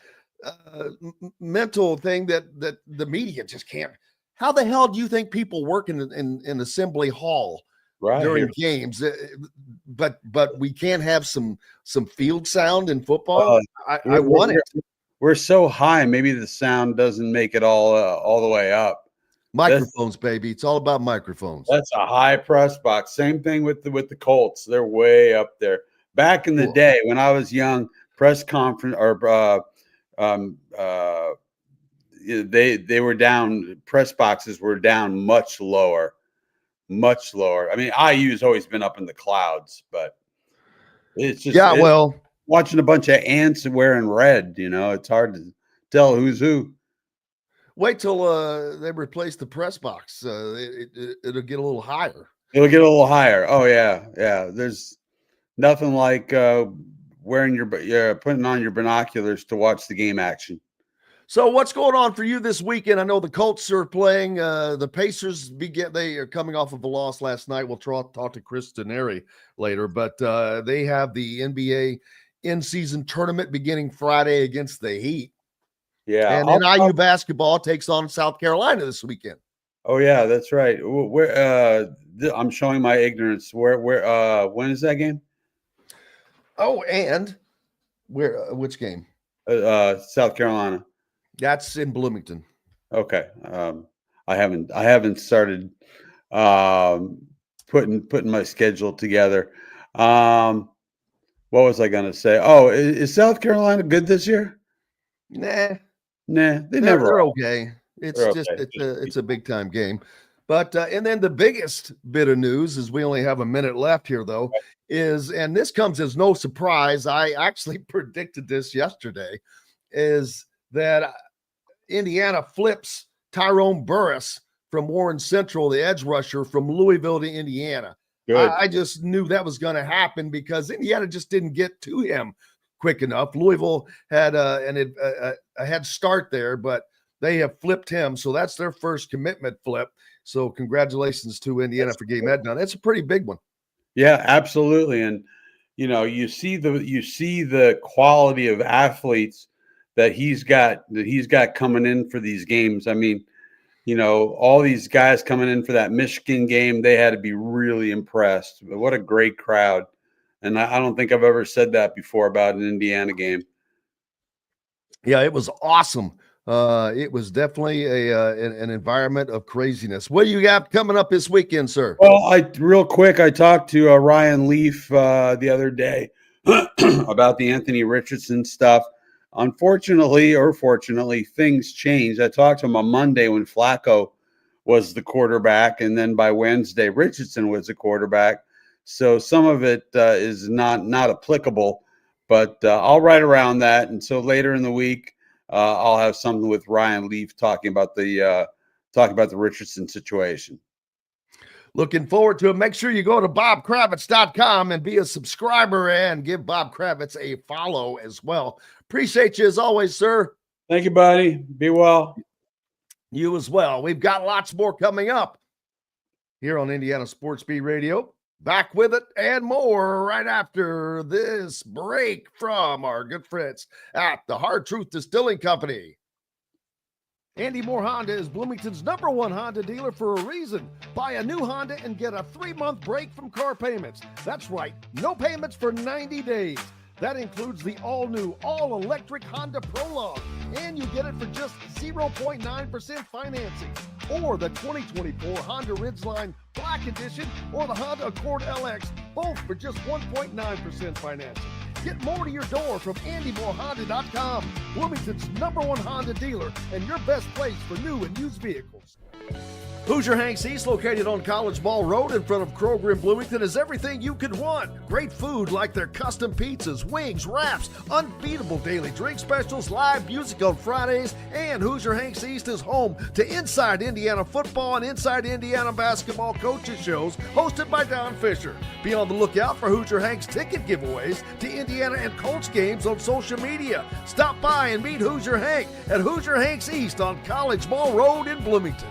mental thing that the media just can't. How the hell do you think people work in Assembly Hall during games? But we can't have some field sound in football. I want it. We're so high, maybe the sound doesn't make it all the way up. Microphones, baby. It's all about microphones. That's a high press box. Same thing with the Colts. They're way up there. Back in the day when I was young, press conference or they were down. Press boxes were down much lower. I mean, IU's always been up in the clouds, but it's just watching a bunch of ants wearing red. It's hard to tell who's who. Wait till they replace the press box. It'll get a little higher. It'll get a little higher. Oh yeah. There's nothing like putting on your binoculars to watch the game action. So what's going on for you this weekend? I know the Colts are playing. The Pacers they are coming off of a loss last night. We'll talk to Chris Denari later, but they have the NBA in-season tournament beginning Friday against the Heat. Yeah, and then IU basketball takes on South Carolina this weekend. Oh yeah, that's right. I'm showing my ignorance. Where when is that game? Oh, and which game? South Carolina. That's in Bloomington. Okay. I haven't started putting my schedule together. What was I going to say? Oh, is South Carolina good this year? Nah, they're okay. It's a big time game. But and then the biggest bit of news is we only have a minute left here though, and this comes as no surprise. I actually predicted this yesterday, is that Indiana flips Tyrone Burris from Warren Central, the edge rusher from Louisville to Indiana. I just knew that was going to happen because Indiana just didn't get to him quick enough. Louisville had a head start there, but they have flipped him. So that's their first commitment flip. So congratulations to Indiana for getting that done. That's a pretty big one. Yeah, absolutely. And, you see the quality of athletes that he's got coming in for these games. I mean, all these guys coming in for that Michigan game, they had to be really impressed. But what a great crowd. And I don't think I've ever said that before about an Indiana game. Yeah, it was awesome. It was definitely an environment of craziness. What do you got coming up this weekend, sir? Well, real quick, I talked to Ryan Leaf the other day about the Anthony Richardson stuff. Unfortunately or fortunately, things changed. I talked to him on Monday when Flacco was the quarterback, and then by Wednesday, Richardson was the quarterback. So some of it is not applicable, but I'll write around that. And so later in the week, I'll have something with Ryan Leaf talking about the Richardson situation. Looking forward to it. Make sure you go to bobkravitz.com and be a subscriber and give Bob Kravitz a follow as well. Appreciate you as always, sir. Thank you, buddy. Be well. You as well. We've got lots more coming up here on Indiana Sports Beat Radio. Back with it and more right after this break from our good friends at the Hard Truth Distilling Company. Andy Moore Honda is Bloomington's #1 Honda dealer for a reason. Buy a new Honda and get a 3-month break from car payments. That's right, no payments for 90 days. That includes the all-new, all-electric Honda Prologue, and you get it for just 0.9% financing. Or the 2024 Honda Ridgeline Black Edition or the Honda Accord LX, both for just 1.9% financing. Get more to your door from AndyMooreHonda.com, Bloomington's #1 Honda dealer and your best place for new and used vehicles. Hoosier Hanks East, located on College Ball Road in front of Kroger in Bloomington, is everything you could want. Great food like their custom pizzas, wings, wraps, unbeatable daily drink specials, live music on Fridays, and Hoosier Hanks East is home to Inside Indiana Football and Inside Indiana Basketball coaches shows hosted by Don Fisher. Be on the lookout for Hoosier Hanks ticket giveaways to Indiana and Colts games on social media. Stop by and meet Hoosier Hank at Hoosier Hanks East on College Ball Road in Bloomington.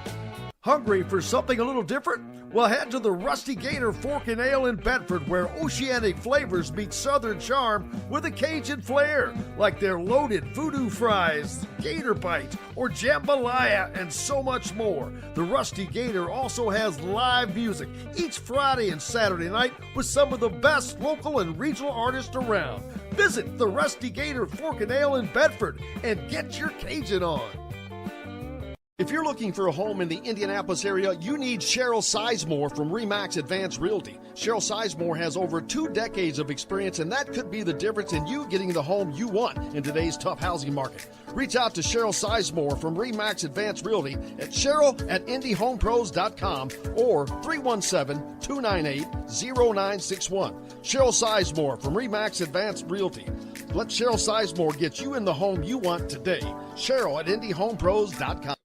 Hungry for something a little different? Well, head to the Rusty Gator Fork and Ale in Bedford, where oceanic flavors meet southern charm with a Cajun flair, like their loaded voodoo fries, gator bites, or jambalaya, and so much more. The Rusty Gator also has live music each Friday and Saturday night with some of the best local and regional artists around. Visit the Rusty Gator Fork and Ale in Bedford and get your Cajun on. If you're looking for a home in the Indianapolis area, you need Cheryl Sizemore from RE/MAX Advanced Realty. Cheryl Sizemore has over 2 decades of experience, and that could be the difference in you getting the home you want in today's tough housing market. Reach out to Cheryl Sizemore from RE/MAX Advanced Realty at cheryl@indyhomepros.com or 317-298-0961. Cheryl Sizemore from RE/MAX Advanced Realty. Let Cheryl Sizemore get you in the home you want today. Cheryl@indyhomepros.com.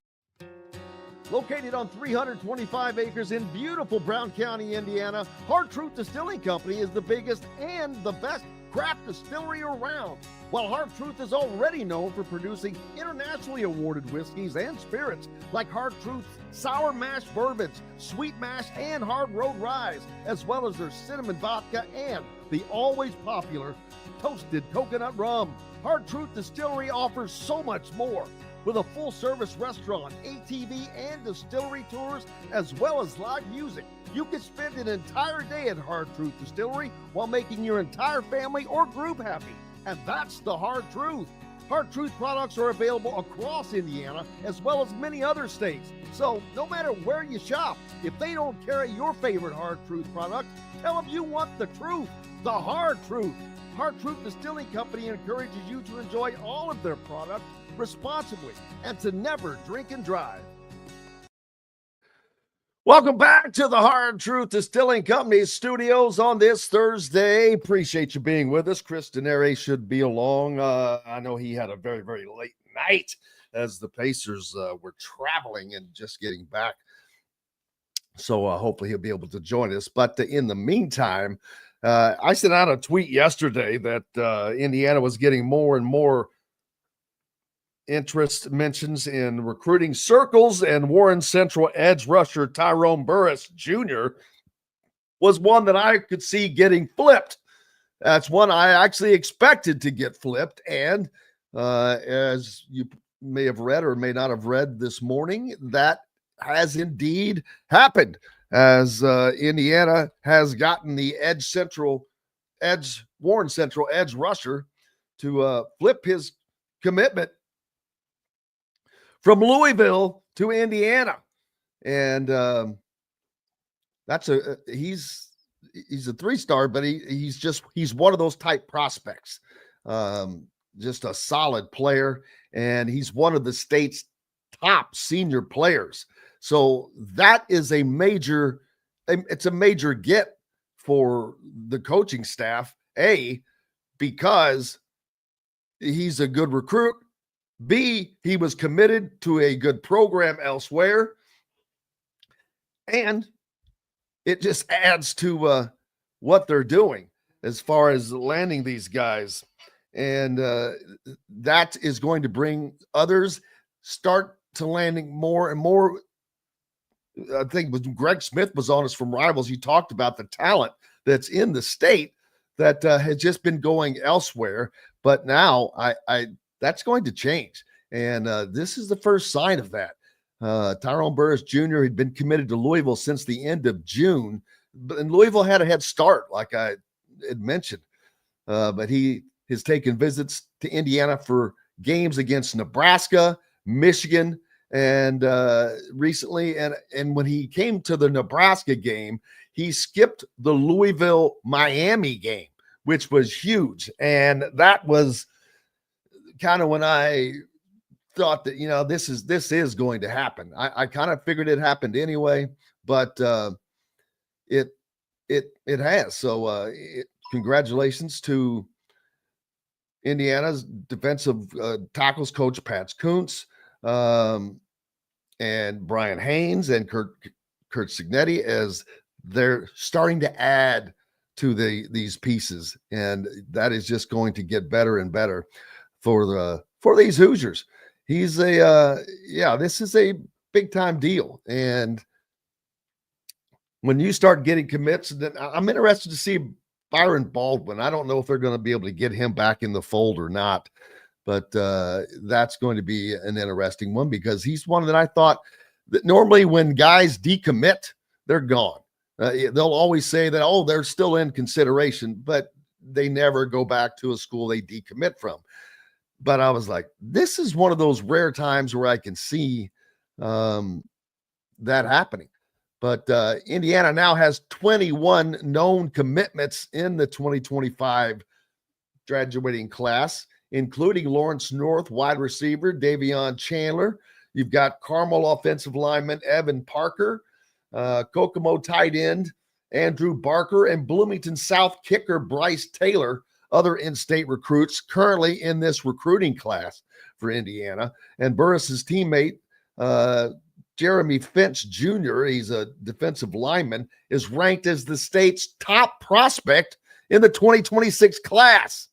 Located on 325 acres in beautiful Brown County, Indiana, Hard Truth Distilling Company is the biggest and the best craft distillery around. While Hard Truth is already known for producing internationally awarded whiskeys and spirits like Hard Truth's sour mash bourbons, sweet mash, and hard road ryes, as well as their cinnamon vodka and the always popular toasted coconut rum. Hard Truth Distillery offers so much more. With a full-service restaurant, ATV, and distillery tours, as well as live music, you can spend an entire day at Hard Truth Distillery while making your entire family or group happy. And that's the Hard Truth. Hard Truth products are available across Indiana, as well as many other states. So no matter where you shop, if they don't carry your favorite Hard Truth product, tell them you want the truth, the Hard Truth. Hard Truth Distilling Company encourages you to enjoy all of their products responsibly and to never drink and drive. Welcome back to the Hard Truth Distilling Company studios on this Thursday. Appreciate you being with us. Chris Denari should be along. I know he had a very, very late night as the Pacers were traveling and just getting back. So hopefully he'll be able to join us. But in the meantime, I sent out a tweet yesterday that Indiana was getting more and more interest mentions in recruiting circles, and Warren Central edge rusher Tyrone Burris Jr. was one that I could see getting flipped. That's one I actually expected to get flipped, and as you may have read or may not have read this morning, that has indeed happened, as Indiana has gotten the Warren Central edge rusher to flip his commitment from Louisville to Indiana. And he's a 3-star, but he's one of those type prospects. Just a solid player, and he's one of the state's top senior players. So that is a major get for the coaching staff, A, because he's a good recruit, B, he was committed to a good program elsewhere, and it just adds to what they're doing as far as landing these guys. And that is going to bring others start to landing more and more. I think when Greg Smith was on us from Rivals, he talked about the talent that's in the state that has just been going elsewhere. But now that's going to change. And this is the first sign of that. Tyrone Burris Jr. had been committed to Louisville since the end of June. And Louisville had a head start, like I had mentioned. But he has taken visits to Indiana for games against Nebraska, Michigan, and recently. And when he came to the Nebraska game, he skipped the Louisville-Miami game, which was huge. And that was kind of when I thought that, this is going to happen. I kind of figured it happened anyway, but it has. So congratulations to Indiana's defensive tackles coach Pat Kuntz, and Brian Haynes and Kurt Signetti, as they're starting to add to these pieces, and that is just going to get better and better for these Hoosiers. This is a big time deal, and when you start getting commits, then I'm interested to see Byron Baldwin. I don't know if they're going to be able to get him back in the fold or not, but that's going to be an interesting one, because he's one that I thought that normally when guys decommit, they're gone. They'll always say that, they're still in consideration, but they never go back to a school they decommit from. But I was like, this is one of those rare times where I can see that happening. But Indiana now has 21 known commitments in the 2025 graduating class, including Lawrence North wide receiver Davion Chandler. You've got Carmel offensive lineman Evan Parker, Kokomo tight end Andrew Barker, and Bloomington South kicker Bryce Taylor, other in-state recruits currently in this recruiting class for Indiana. And Burris's teammate, Jeremy Finch Jr., he's a defensive lineman, is ranked as the state's top prospect in the 2026 class.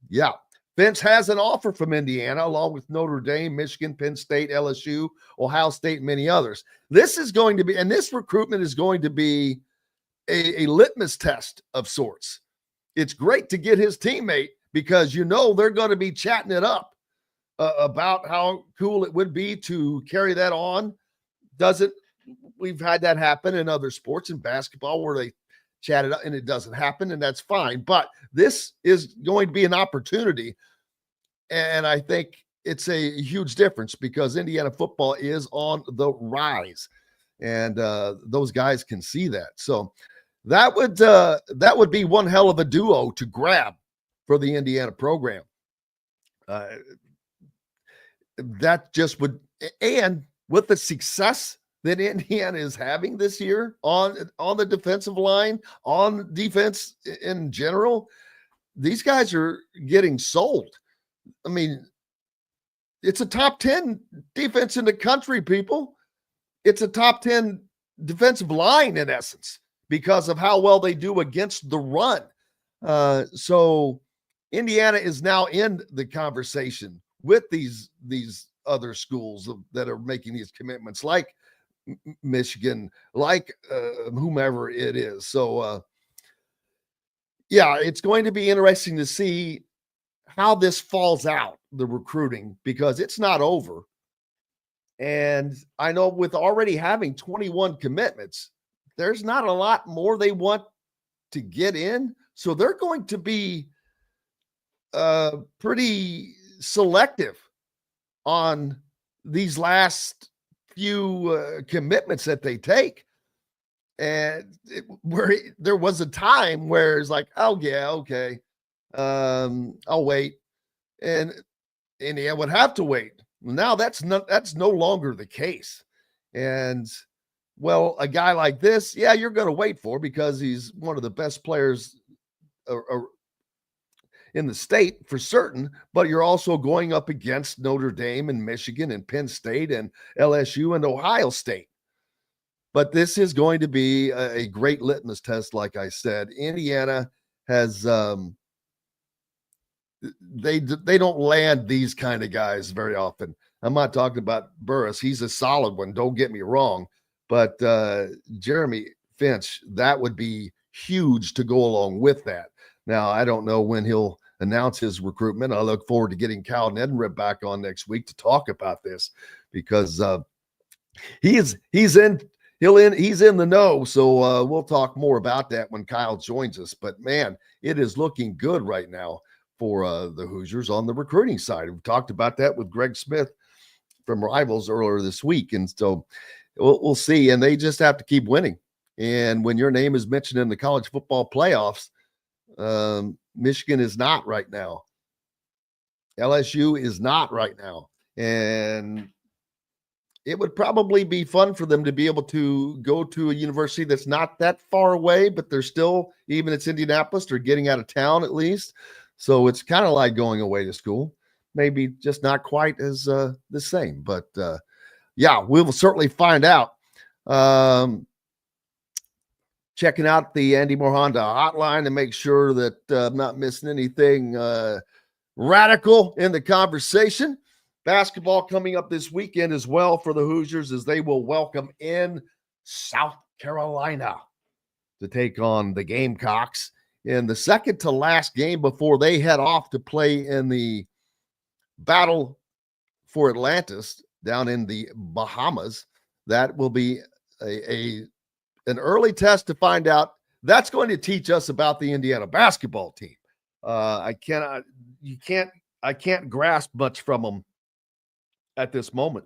Yeah. Finch has an offer from Indiana, along with Notre Dame, Michigan, Penn State, LSU, Ohio State, and many others. This recruitment is going to be a litmus test of sorts. It's great to get his teammate, because they're going to be chatting it up about how cool it would be to carry that on. We've had that happen in other sports, in basketball, where they chat it up and it doesn't happen, and that's fine. But this is going to be an opportunity, and I think it's a huge difference, because Indiana football is on the rise, and those guys can see that. So that would be one hell of a duo to grab for the Indiana program. That just would, and with the success that Indiana is having this year on the defensive line, on defense in general, these guys are getting sold. I mean, it's a top 10 defense in the country, people. It's a top 10 defensive line in essence, because of how well they do against the run. So Indiana is now in the conversation with these other schools that are making these commitments, like Michigan, like whomever it is. So it's going to be interesting to see how this falls out, the recruiting, because it's not over. And I know with already having 21 commitments, there's not a lot more they want to get in. So they're going to be pretty selective on these last few commitments that they take. And there was a time where it's like, oh yeah, okay, I'll wait, and Indiana would have to wait. Now that's no longer the case. And well, a guy like this, you're going to wait for, because he's one of the best players in the state for certain, but you're also going up against Notre Dame and Michigan and Penn State and LSU and Ohio State. But this is going to be a great litmus test. Like I said, Indiana has they don't land these kind of guys very often. I'm not talking about Burris. He's a solid one. Don't get me wrong. But Jeremy Finch, that would be huge to go along with that. Now, I don't know when he'll announce his recruitment. I look forward to getting Cal Neddenriep back on next week to talk about this, because he's in the know. So we'll talk more about that when Kyle joins us. But man, it is looking good right now for the Hoosiers on the recruiting side. We talked about that with Greg Smith from Rivals earlier this week. And so we'll see. And they just have to keep winning. And when your name is mentioned in the college football playoffs, Michigan is not right now. LSU is not right now. And it would probably be fun for them to be able to go to a university that's not that far away, but they're still, even it's Indianapolis, they're getting out of town at least. So it's kind of like going away to school. Maybe just not quite as the same. But yeah, we will certainly find out. Checking out the Andy Moore Honda hotline to make sure that I'm not missing anything radical in the conversation. Basketball coming up this weekend as well for the Hoosiers as they will welcome in South Carolina to take on the Gamecocks in the second to last game before they head off to play in the Battle for Atlantis down in the Bahamas. That will be an early test to find out. That's going to teach us about the Indiana basketball team. I can't grasp much from them at this moment,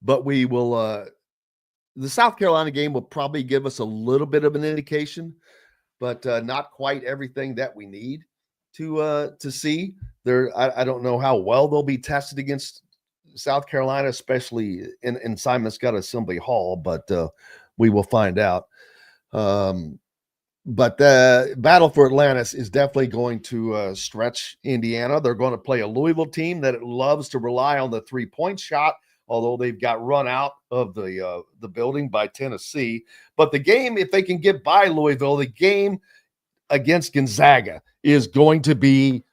but we will, the South Carolina game will probably give us a little bit of an indication, but not quite everything that we need to see there. I don't know how well they'll be tested against South Carolina, especially in Simon Scott Assembly Hall, but we will find out. But the Battle for Atlantis is definitely going to stretch Indiana. They're going to play a Louisville team that loves to rely on the three-point shot, although they've got run out of the building by Tennessee. But the game, if they can get by Louisville, the game against Gonzaga is going to be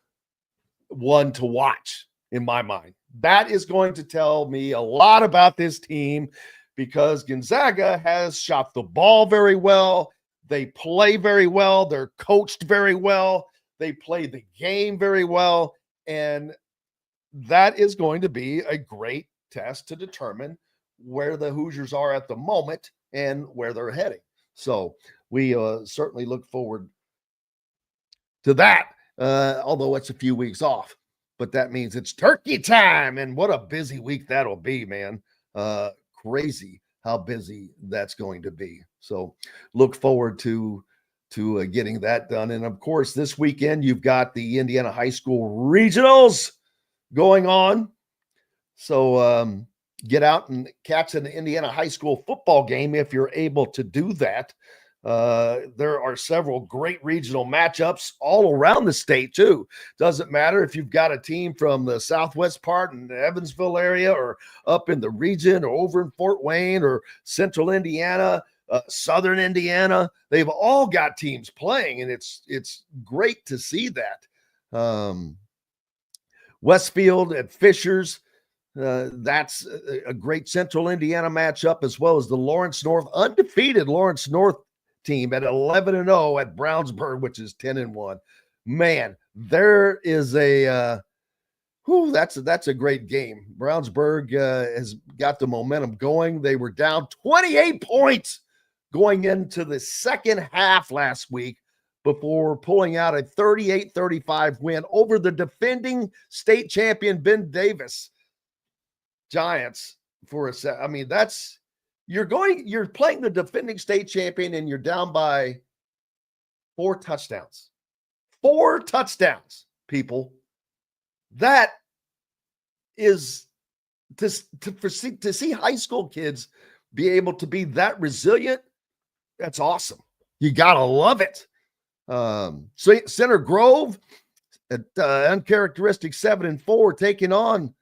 one to watch in my mind. That is going to tell me a lot about this team because Gonzaga has shot the ball very well. They play very well. They're coached very well. They play the game very well. And that is going to be a great test to determine where the Hoosiers are at the moment and where they're heading. So we certainly look forward to that, although it's a few weeks off. But that means it's turkey time. And what a busy week that'll be, man. Crazy how busy that's going to be. So look forward to getting that done. And of course, this weekend, you've got the Indiana High School Regionals going on. So get out and catch an Indiana High School football game if you're able to do that. There are several great regional matchups all around the state too. Doesn't matter if you've got a team from the southwest part in the Evansville area or up in the region or over in Fort Wayne or central Indiana, southern Indiana. They've all got teams playing, and it's great to see that. Westfield at Fishers, that's a great central Indiana matchup, as well as the Lawrence North, undefeated Lawrence North team at 11-0 at Brownsburg, which is 10-1. Man, there is that's a great game. Brownsburg has got the momentum going. They were down 28 points going into the second half last week before pulling out a 38-35 win over the defending state champion Ben Davis Giants for a set. I mean, you're playing the defending state champion and you're down by 4 touchdowns. 4 touchdowns, people. That is to see high school kids be able to be that resilient. That's awesome. You got to love it. So Center Grove at uncharacteristic 7-4 taking on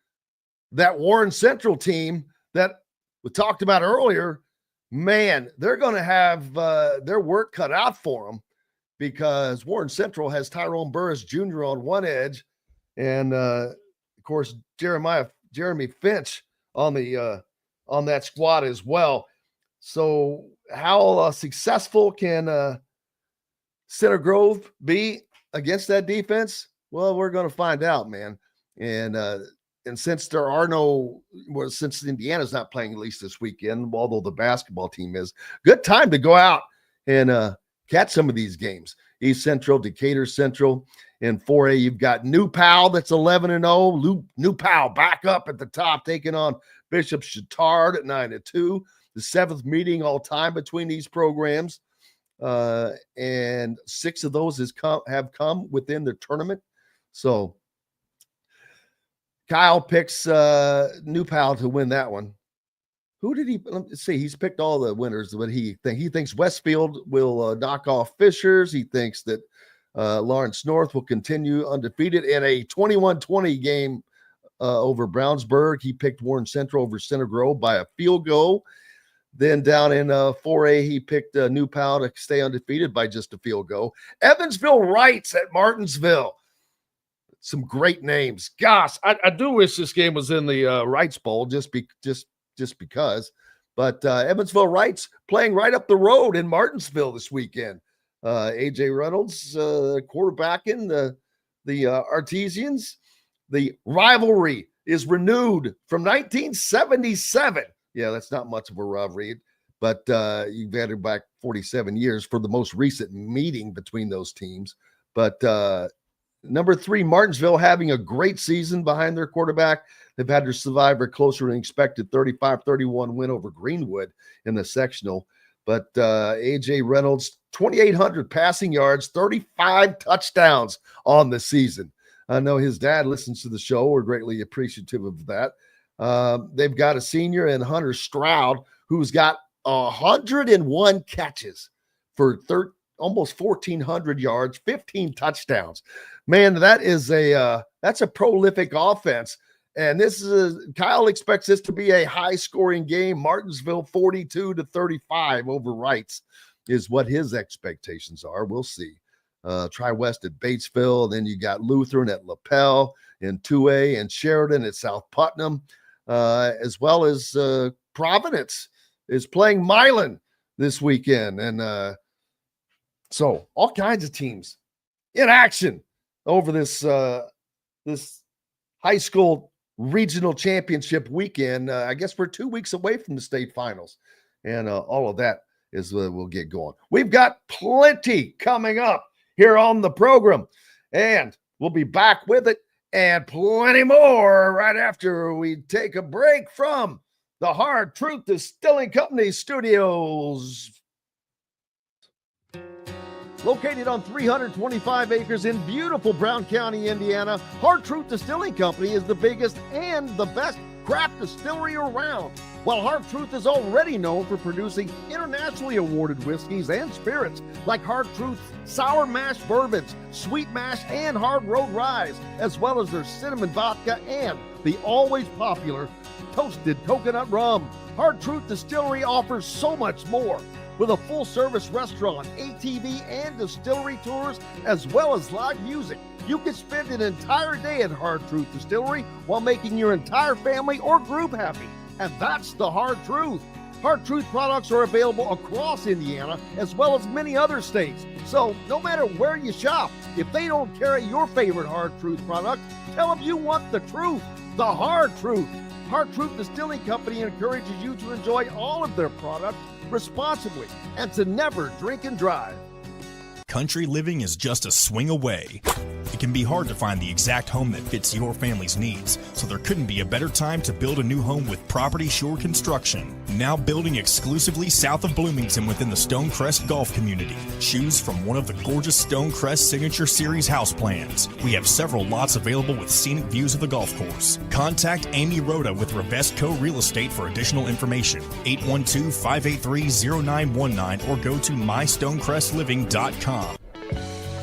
that Warren Central team that we talked about earlier. Man, they're going to have their work cut out for them because Warren Central has Tyrone Burris Jr. on one edge and of course Jeremy Finch on that squad as well. So how successful can Center Grove be against that defense? Well, we're going to find out, man. And since since Indiana's not playing at least this weekend, although the basketball team is, good time to go out and catch some of these games. East Central, Decatur Central. In 4A, you've got New Powell that's 11-0. New Powell back up at the top, taking on Bishop Chittard at 9-2. The 7th meeting all time between these programs. and 6 of those have come within the tournament. So Kyle picks New Pal to win that one. Who did he? Let's see. He's picked all the winners. But he thinks Westfield will knock off Fishers. He thinks that Lawrence North will continue undefeated in a 21-20 game over Brownsburg. He picked Warren Central over Center Grove by a field goal. Then down in 4A, he picked New Pal to stay undefeated by just a field goal. Evansville Wrights at Martinsville. Some great names. Gosh, I do wish this game was in the Wrights Bowl just because. But Evansville Wrights playing right up the road in Martinsville this weekend. A.J. Reynolds quarterbacking the Artesians. The rivalry is renewed from 1977. Yeah, that's not much of a rivalry, but you've added back 47 years for the most recent meeting between those teams. But number 3, Martinsville having a great season behind their quarterback. They've had to survive a closer than expected 35-31 win over Greenwood in the sectional. But A.J. Reynolds, 2,800 passing yards, 35 touchdowns on the season. I know his dad listens to the show. We're greatly appreciative of that. They've got a senior in Hunter Stroud who's got 101 catches for almost 1,400 yards, 15 touchdowns. Man, that's a prolific offense. And Kyle expects this to be a high-scoring game. Martinsville 42-35 over Wrights is what his expectations are. We'll see. Tri-West at Batesville, and then you got Lutheran at LaPel in 2A, and Sheridan at South Putnam, as well as Providence is playing Milan this weekend. And so all kinds of teams in action over this high school regional championship weekend. I guess we're 2 weeks away from the state finals, and all of that is we'll get going. We've got plenty coming up here on the program, and we'll be back with it and plenty more right after we take a break from the Hard Truth Distilling Company studios. Located on 325 acres in beautiful Brown County, Indiana, Hard Truth Distilling Company is the biggest and the best craft distillery around. While Hard Truth is already known for producing internationally awarded whiskeys and spirits like Hard Truth's sour mash bourbons, sweet mash, and hard road ryes, as well as their cinnamon vodka and the always popular toasted coconut rum. Hard Truth Distillery offers so much more. With a full-service restaurant, ATV, and distillery tours, as well as live music, you can spend an entire day at Hard Truth Distillery while making your entire family or group happy. And that's the Hard Truth. Hard Truth products are available across Indiana, as well as many other states. So no matter where you shop, if they don't carry your favorite Hard Truth product, tell them you want the truth, the Hard Truth. Hard Truth Distilling Company encourages you to enjoy all of their products responsibly and to never drink and drive. Country living is just a swing away. It can be hard to find the exact home that fits your family's needs, so there couldn't be a better time to build a new home with Property Shore Construction. Now building exclusively south of Bloomington within the Stonecrest Golf community. Choose from one of the gorgeous Stonecrest Signature Series house plans. We have several lots available with scenic views of the golf course. Contact Amy Rhoda with Revesco Real Estate for additional information. 812-583-0919 or go to mystonecrestliving.com.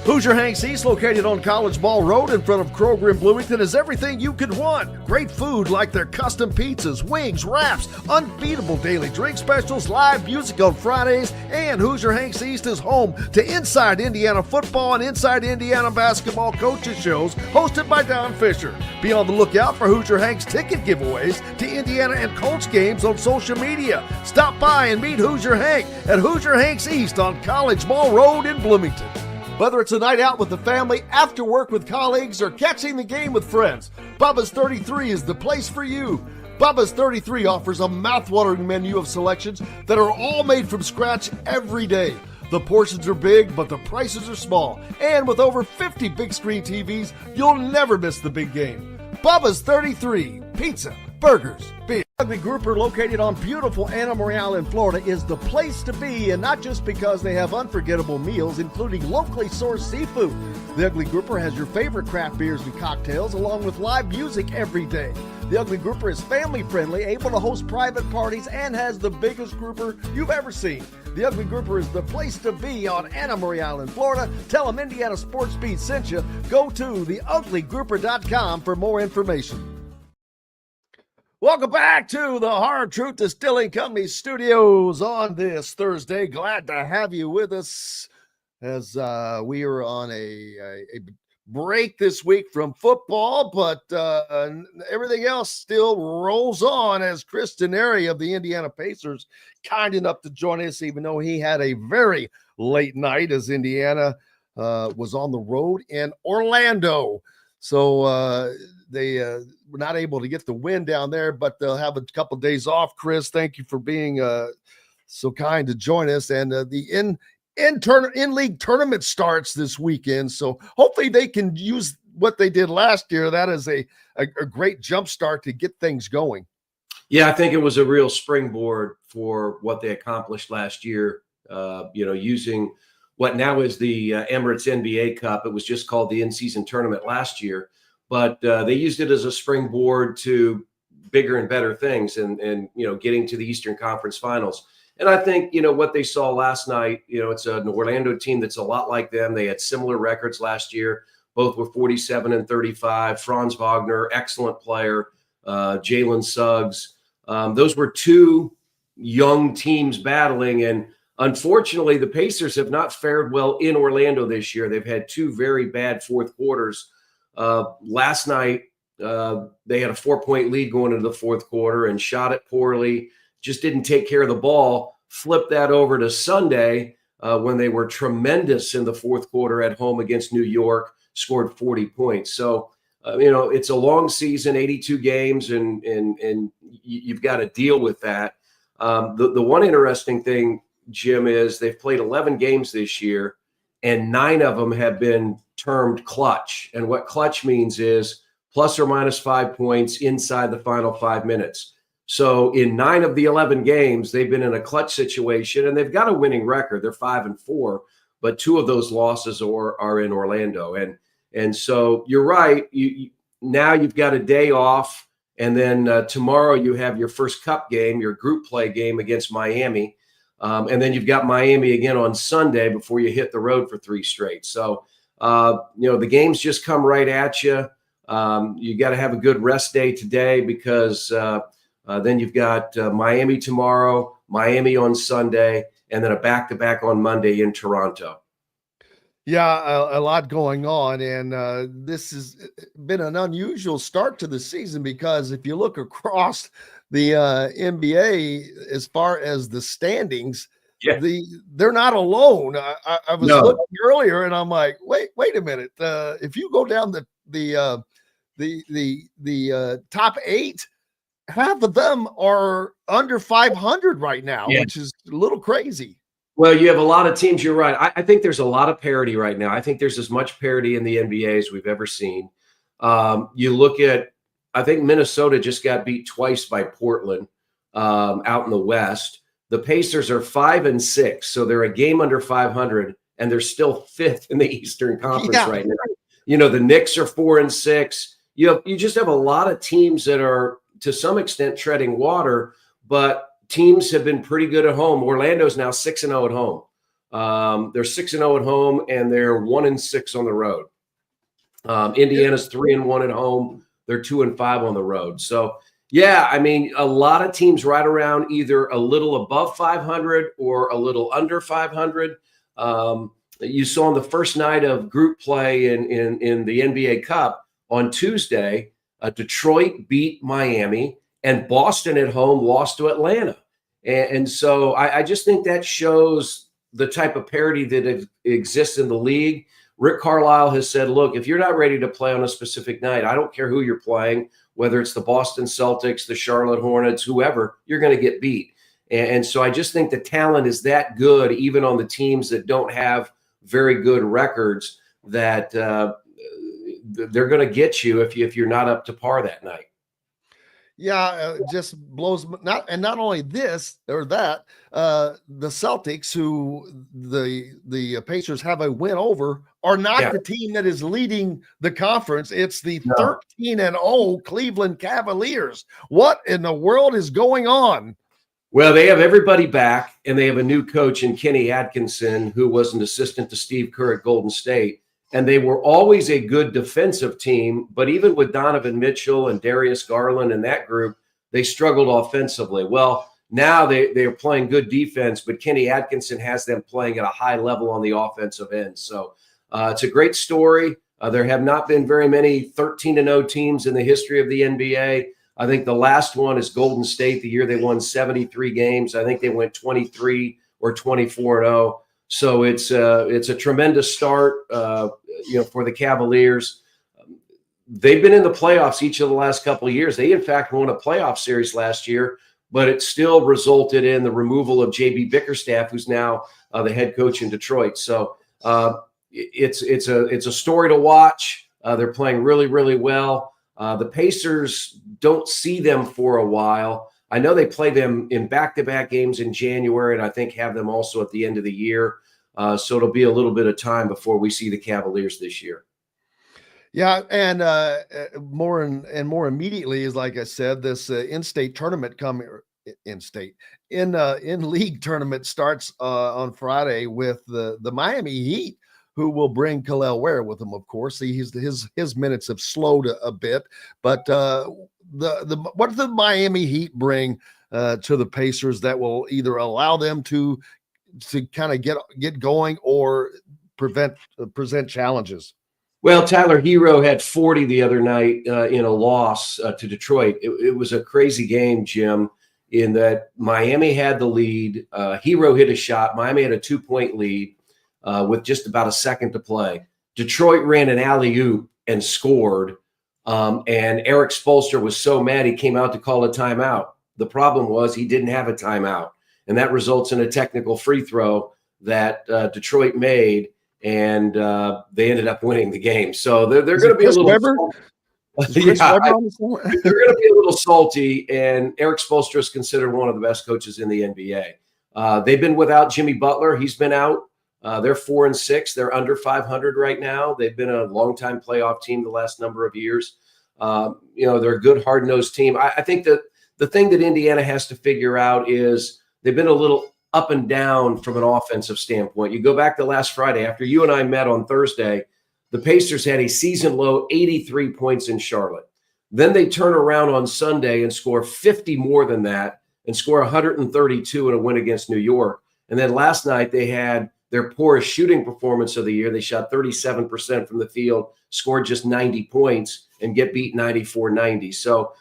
Hoosier Hanks East, located on College Ball Road in front of Kroger in Bloomington, is everything you could want. Great food like their custom pizzas, wings, wraps, unbeatable daily drink specials, live music on Fridays, and Hoosier Hanks East is home to Inside Indiana Football and Inside Indiana Basketball coaches shows hosted by Don Fisher. Be on the lookout for Hoosier Hanks ticket giveaways to Indiana and Colts games on social media. Stop by and meet Hoosier Hank at Hoosier Hanks East on College Ball Road in Bloomington. Whether it's a night out with the family, after work with colleagues, or catching the game with friends, Bubba's 33 is the place for you. Bubba's 33 offers a mouthwatering menu of selections that are all made from scratch every day. The portions are big, but the prices are small. And with over 50 big screen TVs, you'll never miss the big game. Bubba's 33. Pizza, burgers, beer. Ugly Grouper, located on beautiful Anna Marie Island, Florida, is the place to be, and not just because they have unforgettable meals, including locally sourced seafood. The Ugly Grouper has your favorite craft beers and cocktails, along with live music every day. The Ugly Grouper is family-friendly, able to host private parties, and has the biggest grouper you've ever seen. The Ugly Grouper is the place to be on Anna Marie Island, Florida. Tell them Indiana Sports Beat sent you. Go to theuglygrouper.com for more information. Welcome back to the Hard Truth Distilling Company studios on this Thursday. Glad to have you with us as we are on a break this week from football, but everything else still rolls on as Chris Denari of the Indiana Pacers kind enough to join us, even though he had a very late night as Indiana was on the road in Orlando. So they were not able to get the win down there, but they'll have a couple of days off. Chris, thank you for being so kind to join us. And the in-league tournament starts this weekend, so hopefully they can use what they did last year. That is a great jump start to get things going. Yeah, I think it was a real springboard for what they accomplished last year, using what now is the Emirates NBA Cup. It was just called the in-season tournament last year, but they used it as a springboard to bigger and better things and getting to the Eastern Conference Finals. And I think, what they saw last night, it's an Orlando team that's a lot like them. They had similar records last year. Both were 47 and 35. Franz Wagner, excellent player. Jalen Suggs. Those were two young teams battling. And unfortunately, the Pacers have not fared well in Orlando this year. They've had two very bad fourth quarters. Last night, they had a 4-point lead going into the fourth quarter and shot it poorly. Just didn't take care of the ball. Flip that over to Sunday when they were tremendous in the fourth quarter at home against New York, scored 40 points. So, it's a long season, 82 games, and you've got to deal with that. The one interesting thing, Jim, is they've played 11 games this year, and 9 of them have been termed clutch. And what clutch means is plus or minus 5 points inside the final 5 minutes. So in 9 of the 11 games, they've been in a clutch situation, and they've got a winning record. They're 5-4, but 2 of those losses are in Orlando. And so you're right. Now you've got a day off, and then tomorrow you have your first cup game, your group play game against Miami. And then you've got Miami again on Sunday before you hit the road for 3 straight. So, the games just come right at you. You got to have a good rest day today because then you've got Miami tomorrow, Miami on Sunday, and then a back-to-back on Monday in Toronto. Yeah, a lot going on, and this has been an unusual start to the season because if you look across the NBA as far as the standings, they're not alone. I was looking earlier, and I'm like, wait a minute. If you go down the top 8, half of them are under 500 right now, which is a little crazy. Well, you have a lot of teams. You're right. I think there's a lot of parity right now. I think there's as much parity in the NBA as we've ever seen. You look at, I think Minnesota just got beat twice by Portland out in the West. The Pacers are 5-6, so they're a game under 500, and they're still 5th in the Eastern Conference right now. The Knicks are 4-6. You just have a lot of teams that are, to some extent, treading water, but teams have been pretty good at home. Orlando's now 6-0 at home. They're 6-0 at home, and they're 1-6 on the road. Indiana's 3-1 at home. They're 2-5 on the road. So, a lot of teams right around either a little above 500 or a little under 500. You saw on the first night of group play in the NBA Cup on Tuesday, Detroit beat Miami, and Boston at home lost to Atlanta. And so I just think that shows the type of parity that exists in the league. Rick Carlisle has said, look, if you're not ready to play on a specific night, I don't care who you're playing, whether it's the Boston Celtics, the Charlotte Hornets, whoever, you're going to get beat. And so I just think the talent is that good, even on the teams that don't have very good records, that they're going to get you if you're not up to par that night. Yeah, just blows not only this or that. The Celtics, who the Pacers have a win over, are not the team that is leading the conference. It's the 13-0 Cleveland Cavaliers. What in the world is going on? Well, they have everybody back, and they have a new coach in Kenny Atkinson, who was an assistant to Steve Kerr at Golden State. And they were always a good defensive team, but even with Donovan Mitchell and Darius Garland and that group, they struggled offensively. Well, now they're playing good defense, but Kenny Atkinson has them playing at a high level on the offensive end. So it's a great story. There have not been very many 13-0 teams in the history of the NBA. I think the last one is Golden State, the year they won 73 games. I think they went 23 or 24-0. So it's a tremendous start, for the Cavaliers. They've been in the playoffs each of the last couple of years. They, in fact, won a playoff series last year, but it still resulted in the removal of J.B. Bickerstaff, who's now the head coach in Detroit. So it's a story to watch. They're playing really, really well. The Pacers don't see them for a while. I know they play them in back-to-back games in January, and I think have them also at the end of the year. So it'll be a little bit of time before we see the Cavaliers this year. Yeah, and more immediately is, like I said, this in-state tournament in league tournament starts on Friday with the Miami Heat, who will bring Khalil Ware with him. Of course, his minutes have slowed a bit, but what does the Miami Heat bring to the Pacers that will either allow them to kind of get going or present challenges? Well, Tyler Hero had 40 the other night in a loss to Detroit. It was a crazy game, Jim, in that Miami had the lead. Hero hit a shot. Miami had a 2-point lead with just about a second to play. Detroit ran an alley-oop and scored. And Eric Spoelstra was so mad he came out to call a timeout. The problem was he didn't have a timeout. And that results in a technical free throw that Detroit made, and they ended up winning the game. So they're going to be a little they're going to be a little salty, and Eric Spoelstra is considered one of the best coaches in the NBA. They've been without Jimmy Butler. He's been out. They're 4-6. They're under 500 right now. They've been a longtime playoff team the last number of years. They're a good, hard-nosed team. I think that the thing that Indiana has to figure out is they've been a little up and down from an offensive standpoint. You go back to last Friday, after you and I met on Thursday, the Pacers had a season-low 83 points in Charlotte. Then they turn around on Sunday and score 50 more than that and score 132 in a win against New York. And then last night they had their poorest shooting performance of the year. They shot 37% from the field, scored just 90 points, and get beat 94-90. So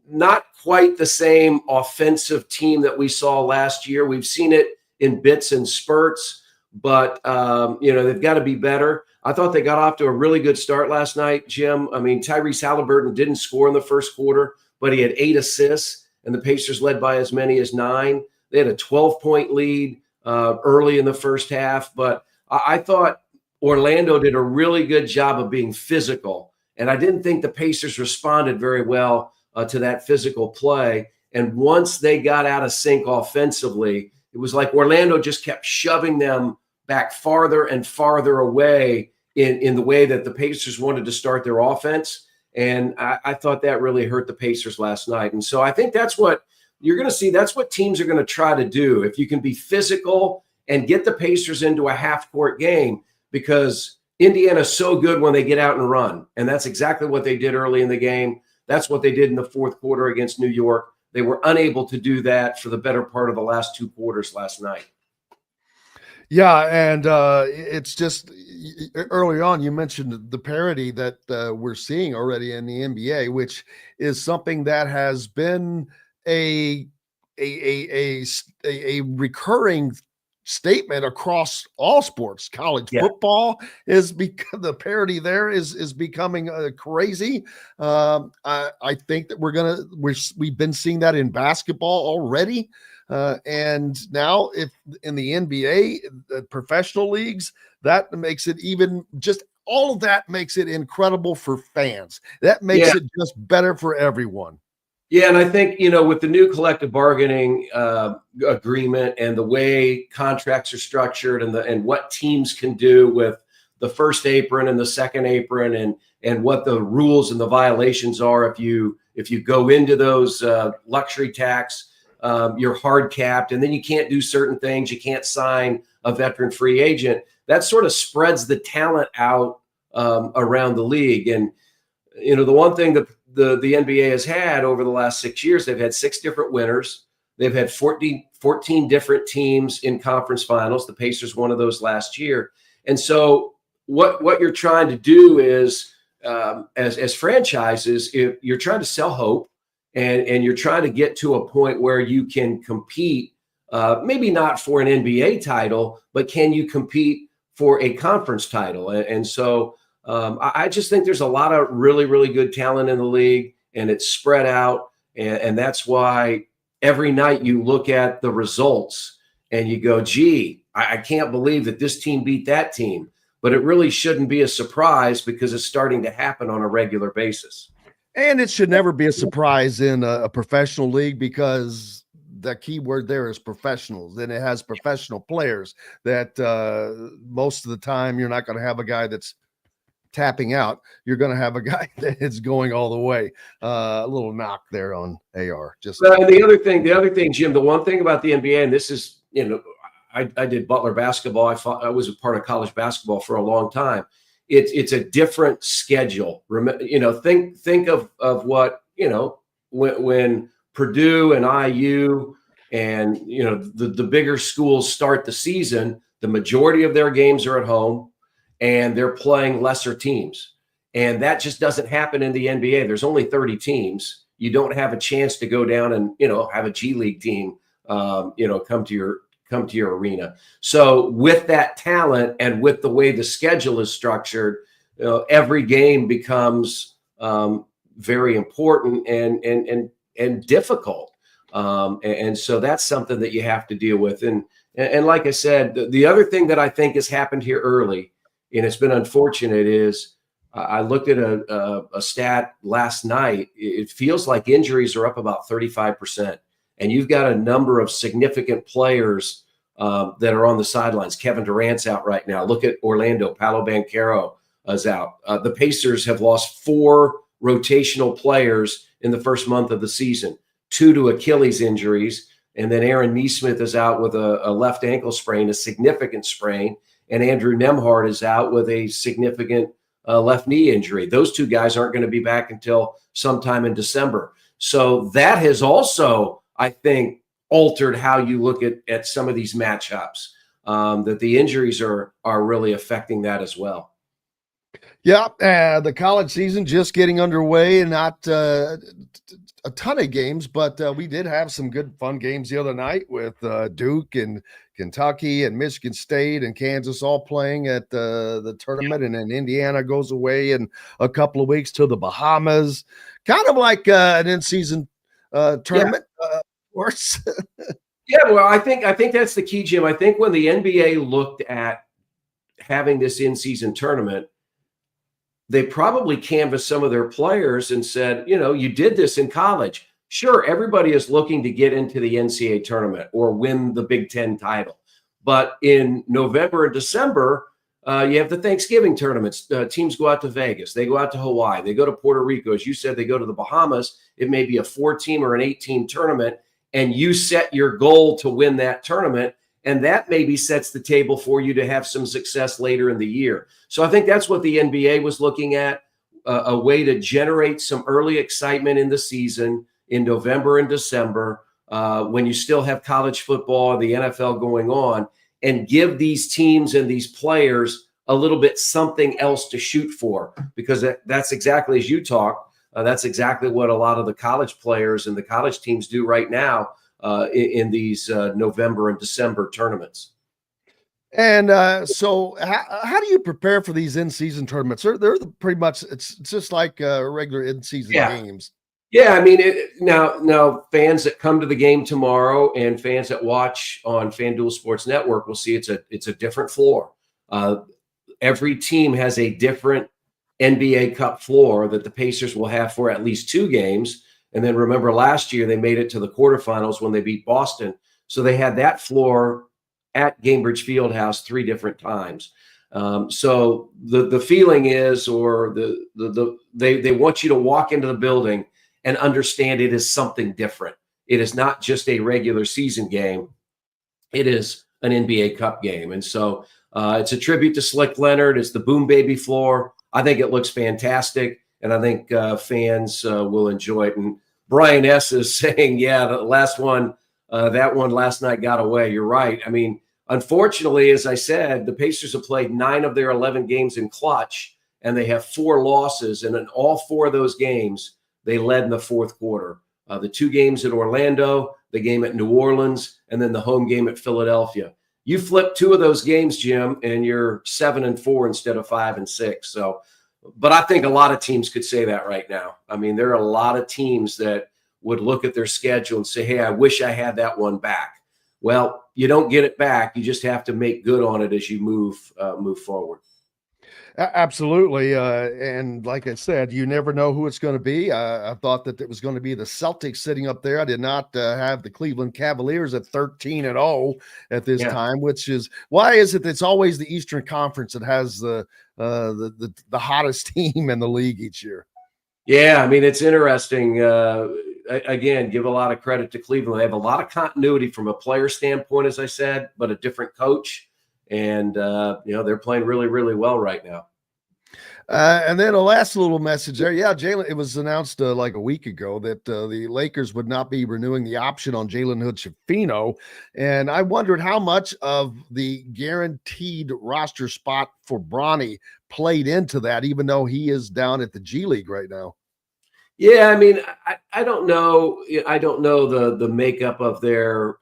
not quite the same offensive team that we saw last year. We've seen it in bits and spurts, but they've got to be better. I thought they got off to a really good start last night, Jim. I mean, Tyrese Halliburton didn't score in the first quarter, but he had 8 assists, and the Pacers led by as many as 9. They had a 12-point lead early in the first half, but I thought Orlando did a really good job of being physical, and I didn't think the Pacers responded very well to that physical play. And once they got out of sync offensively, it was like Orlando just kept shoving them back farther and farther away in the way that the Pacers wanted to start their offense. And I thought that really hurt the Pacers last night. And so I think that's what you're going to see. That's what teams are going to try to do. If you can be physical and get the Pacers into a half-court game, because Indiana's so good when they get out and run. And that's exactly what they did early in the game. That's what they did in the fourth quarter against New York. They were unable to do that for the better part of the last 2 quarters last night. Yeah, and it's just early on you mentioned the parity that we're seeing already in the NBA, which is something that has been a recurring statement across all sports. College football is the parity there is becoming crazy. I think that we've been seeing that in basketball already. And now if in the NBA, the professional leagues, that makes it even just all of that makes it incredible for fans. That makes it just better for everyone. Yeah, and I think, with the new collective bargaining agreement and the way contracts are structured and what teams can do with the first apron and the second apron and what the rules and the violations are if you go into those luxury tax, you're hard capped, and then you can't do certain things. You can't sign a veteran free agent. That sort of spreads the talent out around the league. And the one thing that the NBA has had over the last 6 years, they've had 6 different winners. They've had 14 different teams in conference finals. The Pacers one of those last year. And so what you're trying to do is, as franchises, if you're trying to sell hope and you're trying to get to a point where you can compete, maybe not for an NBA title, but can you compete for a conference title? And so I just think there's a lot of really, really good talent in the league, and it's spread out. And that's why every night you look at the results and you go, gee, I can't believe that this team beat that team. But it really shouldn't be a surprise because it's starting to happen on a regular basis. And it should never be a surprise in a professional league, because the key word there is professionals, and it has professional players that most of the time you're not going to have a guy that's tapping out. You're going to have a guy that is going all the way. A little knock there on AR. Just the other thing, Jim, the one thing about the NBA, and this is, I did Butler basketball. I was a part of college basketball for a long time. It's a different schedule. Think of what, when Purdue and IU and, the bigger schools start the season, the majority of their games are at home and they're playing lesser teams. And that just doesn't happen in the NBA. There's only 30 teams. You don't have a chance to go down and, have a G League team, come to your arena. So with that talent and with the way the schedule is structured, every game becomes very important and difficult. And so that's something that you have to deal with. And like I said, the other thing that I think has happened here early, and it's been unfortunate, is I looked at a stat last night. It feels like injuries are up about 35%. And you've got a number of significant players that are on the sidelines. Kevin Durant's out right now. Look at Orlando. Paolo Banchero is out. The Pacers have lost 4 rotational players in the first month of the season, 2 to Achilles injuries. And then Aaron Nesmith is out with a left ankle sprain, a significant sprain. And Andrew Nembhard is out with a significant left knee injury. Those 2 guys aren't going to be back until sometime in December. So that has also, I think, altered how you look at some of these matchups, that the injuries are really affecting that as well. Yeah, the college season just getting underway, and not a ton of games, but we did have some good fun games the other night with Duke and Kentucky and Michigan State and Kansas all playing at the tournament, and then Indiana goes away in a couple of weeks to the Bahamas, kind of like an in-season tournament. Yeah. Yeah, well, I think that's the key, Jim. I think when the NBA looked at having this in-season tournament, they probably canvassed some of their players and said, you did this in college. Sure, everybody is looking to get into the NCAA tournament or win the Big Ten title. But in November and December, you have the Thanksgiving tournaments. Teams go out to Vegas. They go out to Hawaii. They go to Puerto Rico. As you said, they go to the Bahamas. It may be a 4-team or an 8-team tournament, and you set your goal to win that tournament. And that maybe sets the table for you to have some success later in the year. So I think that's what the NBA was looking at, a way to generate some early excitement in the season in November and December, when you still have college football and the NFL going on, and give these teams and these players a little bit something else to shoot for, because that's exactly, as you talk, that's exactly what a lot of the college players and the college teams do right now in these November and December tournaments. And so how do you prepare for these in-season tournaments? They're pretty much, it's just like regular in-season games. Yeah, I mean, now fans that come to the game tomorrow and fans that watch on FanDuel Sports Network will see it's a different floor. Every team has a different NBA Cup floor that the Pacers will have for at least 2 games. And then remember last year, they made it to the quarterfinals when they beat Boston. So they had that floor at Gainbridge Fieldhouse 3 different times. So the feeling is, or they want you to walk into the building and understand it is something different. It is not just a regular season game. It is an NBA Cup game. And so it's a tribute to Slick Leonard. It's the Boom Baby floor. I think it looks fantastic, and I think fans will enjoy it. And Brian S. is saying, yeah, the last one, that one last night got away. You're right. I mean, unfortunately, as I said, the Pacers have played 9 of their 11 games in clutch, and they have 4 losses. And in all 4 of those games, they led in the fourth quarter. The 2 games at Orlando, the game at New Orleans, and then the home game at Philadelphia. You flip 2 of those games, Jim, and you're 7-4 instead of 5-6. So, but I think a lot of teams could say that right now. I mean, there are a lot of teams that would look at their schedule and say, hey, I wish I had that one back. Well, you don't get it back. You just have to make good on it as you move forward. Absolutely. And like I said, you never know who it's going to be. I thought that it was going to be the Celtics sitting up there. I did not have the Cleveland Cavaliers at 13-0 at this time, which is why is it it's always the Eastern Conference that has the hottest team in the league each year. Yeah, I mean, it's interesting. Again, give a lot of credit to Cleveland. They have a lot of continuity from a player standpoint, as I said, but a different coach. And, they're playing really, really well right now. And then a last little message there. Yeah, Jalen, it was announced like a week ago that the Lakers would not be renewing the option on Jalen Hood-Schifino. And I wondered how much of the guaranteed roster spot for Bronny played into that, even though he is down at the G League right now. Yeah, I mean, I don't know. I don't know the makeup of their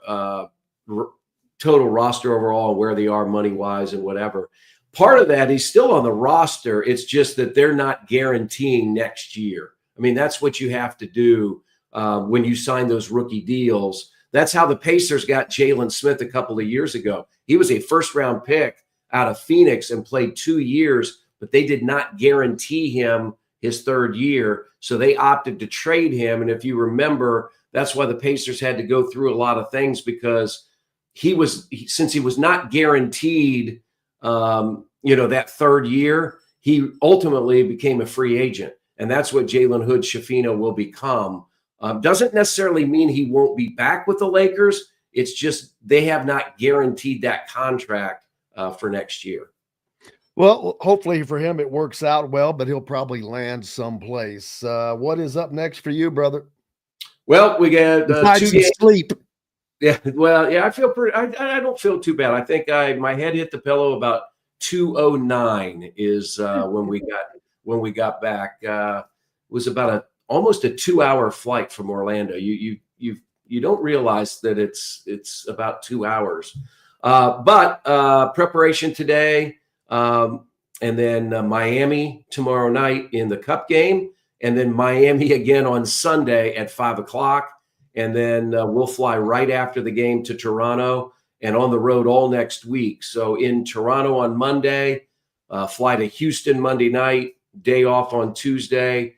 total roster overall, where they are money-wise and whatever. Part of that, he's still on the roster. It's just that they're not guaranteeing next year. I mean, that's what you have to do when you sign those rookie deals. That's how the Pacers got Jalen Smith a couple of years ago. He was a first-round pick out of Phoenix and played 2 years, but they did not guarantee him his 3rd year, so they opted to trade him. And if you remember, that's why the Pacers had to go through a lot of things, because since he was not guaranteed, that 3rd year, he ultimately became a free agent. And that's what Jalen Hood-Schifino will become. Doesn't necessarily mean he won't be back with the Lakers. It's just they have not guaranteed that contract for next year. Well, hopefully for him it works out well, but he'll probably land someplace. What is up next for you, brother? Well, we got 2 games. Sleep. Yeah, well, yeah, I feel pretty. I don't feel too bad. I think my head hit the pillow about 2:09 is when we got back. It was about almost a 2-hour flight from Orlando. You don't realize that it's about 2 hours. But preparation today, and then Miami tomorrow night in the Cup game, and then Miami again on Sunday at 5:00. And then we'll fly right after the game to Toronto and on the road all next week. So in Toronto on Monday, fly to Houston Monday night, day off on Tuesday,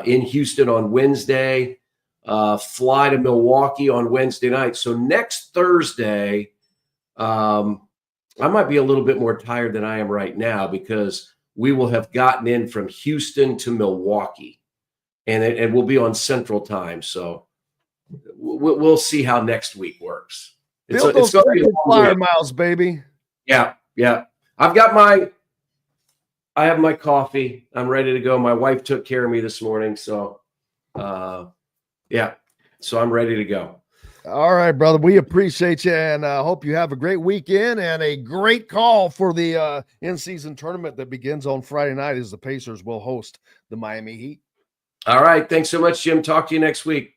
in Houston on Wednesday, fly to Milwaukee on Wednesday night. So next Thursday, I might be a little bit more tired than I am right now, because we will have gotten in from Houston to Milwaukee, and we'll be on Central Time. So we'll see how next week works. It's going to be flyer miles, baby. Yeah. I have my coffee. I'm ready to go. My wife took care of me this morning. So, so I'm ready to go. All right, brother. We appreciate you, and I hope you have a great weekend and a great call for the in-season tournament that begins on Friday night, as the Pacers will host the Miami Heat. All right. Thanks so much, Jim. Talk to you next week.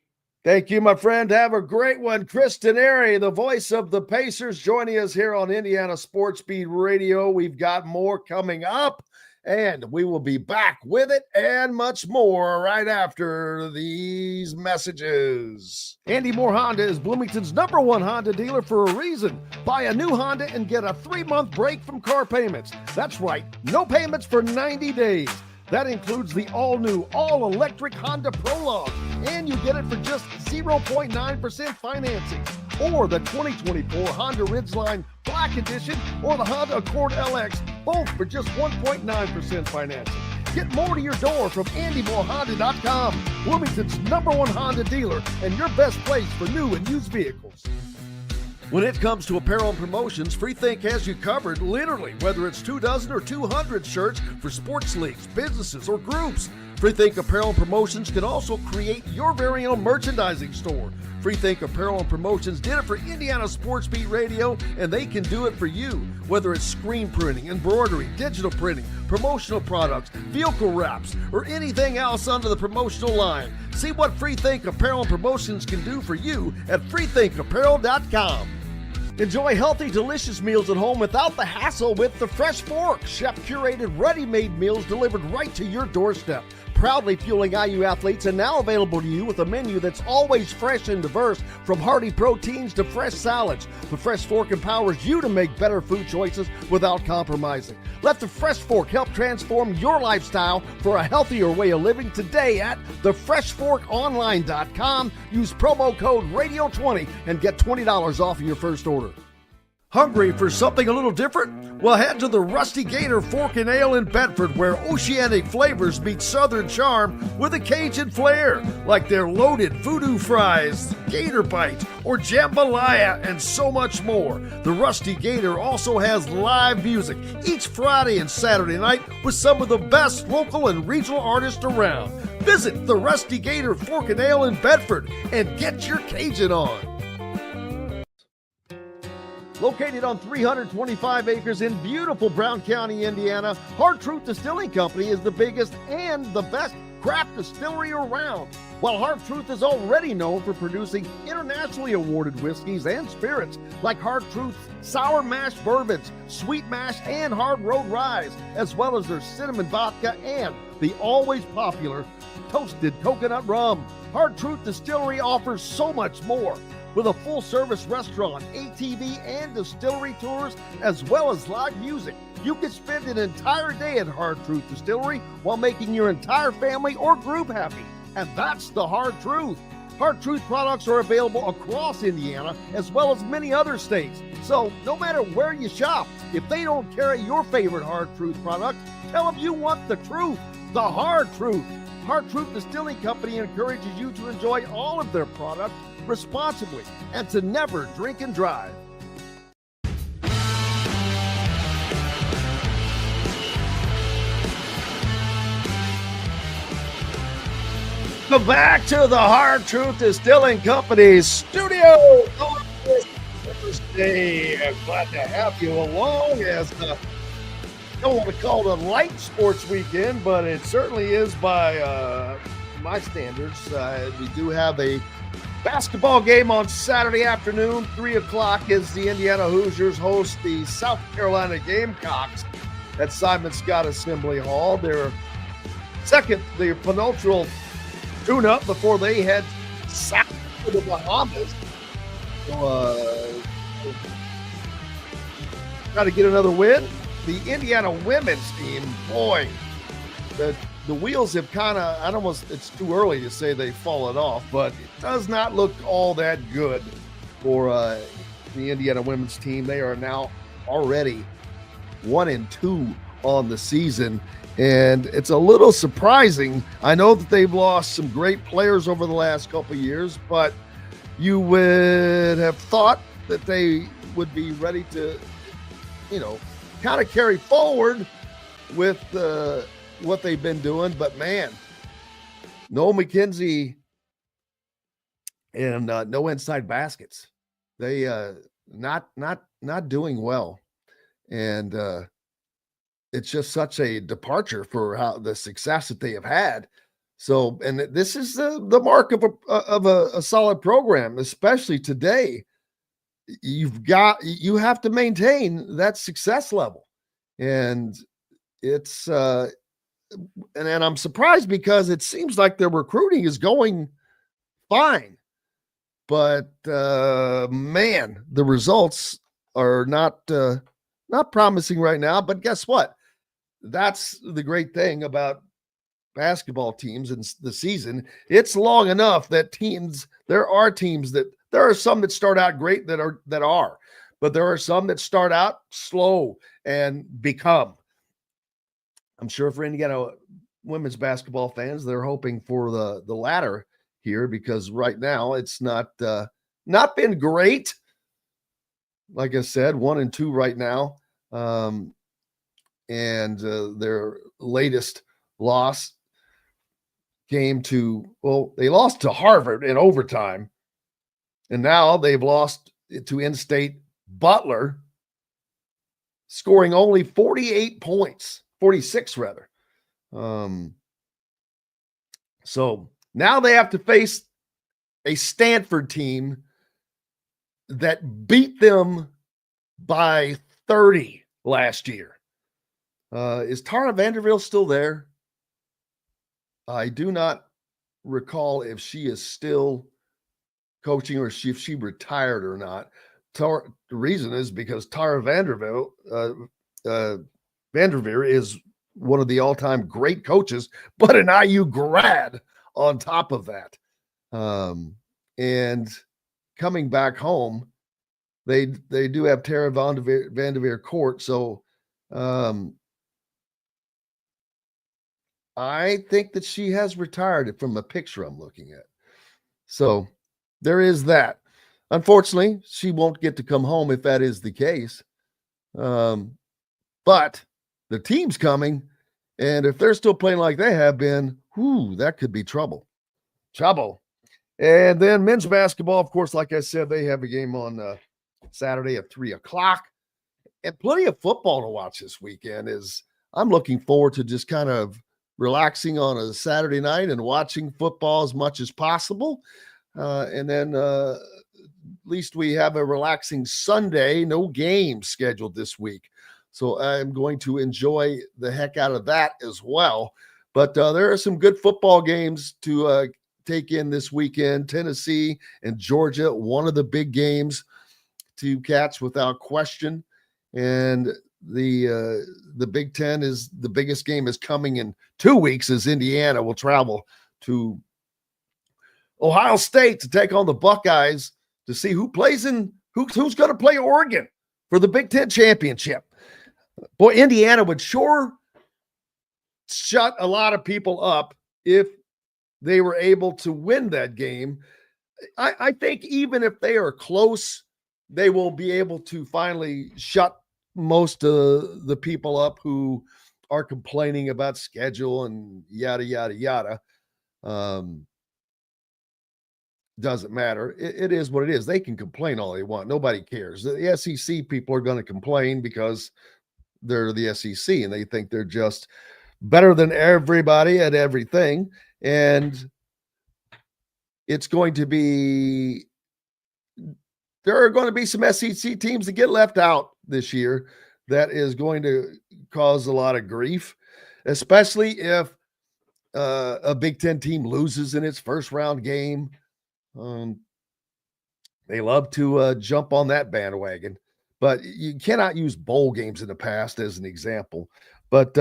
Thank you, my friend. Have a great one. Chris Denari, the voice of the Pacers, joining us here on Indiana Sports Beat Radio. We've got more coming up, and we will be back with it and much more right after these messages. Andy Moore Honda is Bloomington's #1 Honda dealer for a reason. Buy a new Honda and get a 3-month break from car payments. That's right, no payments for 90 days. That includes the all-new, all-electric Honda Prologue, and you get it for just 0.9% financing. Or the 2024 Honda Ridgeline Black Edition or the Honda Accord LX, both for just 1.9% financing. Get more to your door from AndyMooreHonda.com, Bloomington's #1 Honda dealer and your best place for new and used vehicles. When it comes to apparel and promotions, Freethink has you covered, literally, whether it's 24 or 200 shirts for sports leagues, businesses, or groups. Freethink Apparel and Promotions can also create your very own merchandising store. Freethink Apparel and Promotions did it for Indiana Sports Beat Radio, and they can do it for you. Whether it's screen printing, embroidery, digital printing, promotional products, vehicle wraps, or anything else under the promotional line. See what Freethink Apparel and Promotions can do for you at freethinkapparel.com. Enjoy healthy, delicious meals at home without the hassle with the Fresh Fork. Chef-curated, ready-made meals delivered right to your doorstep. Proudly fueling IU athletes and now available to you with a menu that's always fresh and diverse, from hearty proteins to fresh salads. The Fresh Fork empowers you to make better food choices without compromising. Let the Fresh Fork help transform your lifestyle for a healthier way of living today at thefreshforkonline.com. Use promo code RADIO20 and get $20 off your first order. Hungry for something a little different? Well, head to the Rusty Gator Fork and Ale in Bedford, where oceanic flavors meet southern charm with a Cajun flair, like their loaded voodoo fries, gator bites, or jambalaya, and so much more. The Rusty Gator also has live music each Friday and Saturday night with some of the best local and regional artists around. Visit the Rusty Gator Fork and Ale in Bedford and get your Cajun on. Located on 325 acres in beautiful Brown County, Indiana, Hard Truth Distilling Company is the biggest and the best craft distillery around. While Hard Truth is already known for producing internationally awarded whiskeys and spirits like Hard Truth's sour mash bourbons, sweet mash, and hard road ryes, as well as their cinnamon vodka and the always popular toasted coconut rum. Hard Truth Distillery offers so much more. With a full-service restaurant, ATV, and distillery tours, as well as live music, you can spend an entire day at Hard Truth Distillery while making your entire family or group happy. And that's the Hard Truth. Hard Truth products are available across Indiana, as well as many other states. So no matter where you shop, if they don't carry your favorite Hard Truth product, tell them you want the truth, the Hard Truth. Hard Truth Distilling Company encourages you to enjoy all of their products responsibly and to never drink and drive. Come back to the Hard Truth Distilling Company studio on this Thursday. I'm glad to have you along as I don't want to call it a light sports weekend, but it certainly is by my standards. We do have a basketball game on Saturday afternoon, 3 o'clock, as the Indiana Hoosiers host the South Carolina Gamecocks at Simon Scott Assembly Hall. Their penultimate tune-up before they head south to the Bahamas. So, try to get another win. The Indiana women's team, boy, the wheels have kind of, it's too early to say they've fallen off, but it does not look all that good for the Indiana women's team. They are now already 1-2 on the season, and it's a little surprising. I know that they've lost some great players over the last couple of years, but you would have thought that they would be ready to, kind of carry forward with what they've been doing. But man, no McKenzie and no inside baskets. They not doing well, and it's just such a departure for how the success that they have had. So, and this is the mark of a solid program, especially today. You have to maintain that success level, and it's and I'm surprised because it seems like their recruiting is going fine, but man, the results are not promising right now. But guess what? That's the great thing about basketball teams in the season, it's long enough that there are some that start out great but there are some that start out slow and become. I'm sure for Indiana women's basketball fans, they're hoping for the latter here, because right now it's not been great. Like I said, 1-2 right now. And their latest loss came they lost to Harvard in overtime. And now they've lost to in-state Butler, scoring only 46 rather. So now they have to face a Stanford team that beat them by 30 last year. Is Tara Vanderbilt still there? I do not recall if she is still coaching or if she retired or not. The reason is because Tara Vanderbilt is one of the all-time great coaches, but an IU grad on top of that. And coming back home, they do have Tara Vanderveer Court. So I think that she has retired from a picture I'm looking at. So there is that. Unfortunately, she won't get to come home if that is the case. But the team's coming, and if they're still playing like they have been, that could be trouble. And then men's basketball, of course, like I said, they have a game on Saturday at 3:00, and plenty of football to watch this weekend. I'm looking forward to just kind of relaxing on a Saturday night and watching football as much as possible. And then at least we have a relaxing Sunday, no games scheduled this week. So I'm going to enjoy the heck out of that as well. But there are some good football games to take in this weekend. Tennessee and Georgia, one of the big games to catch without question. And the Big Ten is the biggest game is coming in 2 weeks, as Indiana will travel to Ohio State to take on the Buckeyes to see who's going to play Oregon for the Big Ten championship. Boy, Indiana would sure shut a lot of people up if they were able to win that game. I think even if they are close, they will be able to finally shut most of the people up who are complaining about schedule and yada, yada, yada. Doesn't matter. It is what it is. They can complain all they want. Nobody cares. The SEC people are going to complain because they're the SEC and they think they're just better than everybody at everything. And it's going to be, there are going to be some SEC teams that get left out this year. That is going to cause a lot of grief, especially if a Big Ten team loses in its first round game. They love to jump on that bandwagon, but you cannot use bowl games in the past as an example. But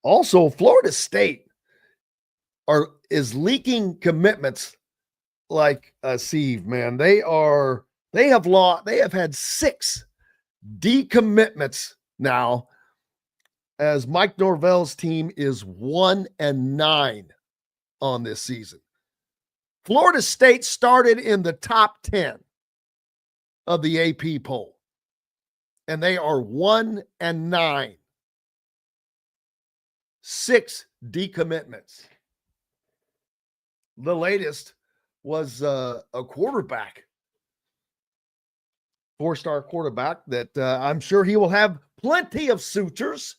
also Florida State is leaking commitments like a sieve, man. They have had 6 decommitments now, as Mike Norvell's team is 1-9 on this season. Florida State started in the top 10 of the AP poll, and they are 1-9. 6 decommitments. The latest was a quarterback, 4-star quarterback that I'm sure he will have plenty of suitors.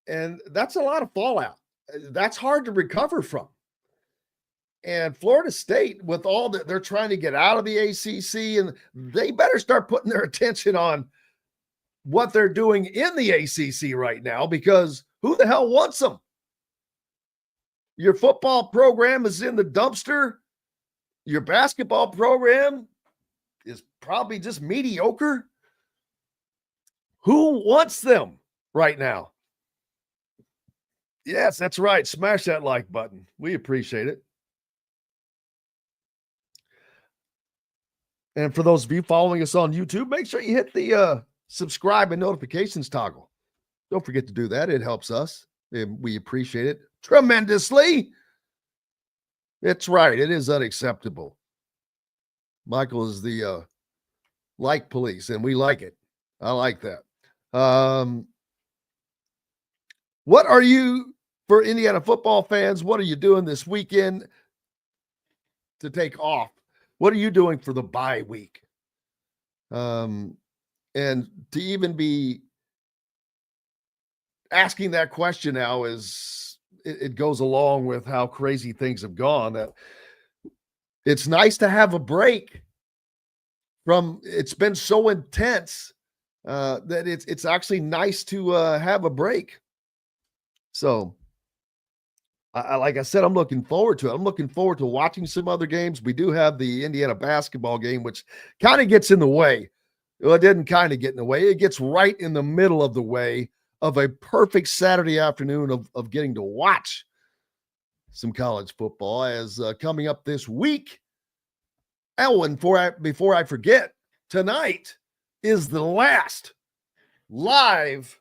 And that's a lot of fallout. That's hard to recover from. And Florida State, with all that they're trying to get out of the ACC, and they better start putting their attention on what they're doing in the ACC right now, because who the hell wants them? Your football program is in the dumpster. Your basketball program is probably just mediocre. Who wants them right now. Yes, that's right. Smash that like button. We appreciate it. And for those of you following us on YouTube, make sure you hit the subscribe and notifications toggle. Don't forget to do that. It helps us, and we appreciate it tremendously. It's right. It is unacceptable. Michael is the like police, and we like it. I like that. What are you, for Indiana football fans, what are you doing this weekend to take off? What are you doing for the bye week? And to even be asking that question now is, it goes along with how crazy things have gone, that it's nice to have a break from, it's been so intense that it's actually nice to have a break. So like I said, I'm looking forward to it. I'm looking forward to watching some other games. We do have the Indiana basketball game, which kind of gets in the way. Well, it didn't kind of get in the way. It gets right in the middle of the way of a perfect Saturday afternoon of getting to watch some college football, as coming up this week. And before I forget, tonight is the last live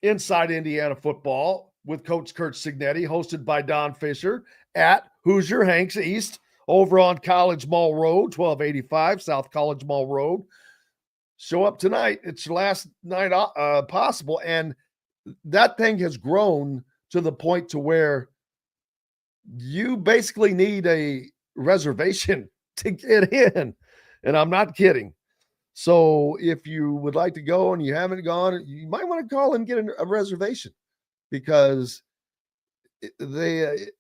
Inside Indiana Football with Coach Kurt Signetti, hosted by Don Fisher at Hoosier Hanks East over on College Mall Road, 1285 South College Mall Road. Show up tonight. It's your last night possible. And that thing has grown to the point to where you basically need a reservation to get in. And I'm not kidding. So if you would like to go and you haven't gone, you might want to call and get a reservation, because the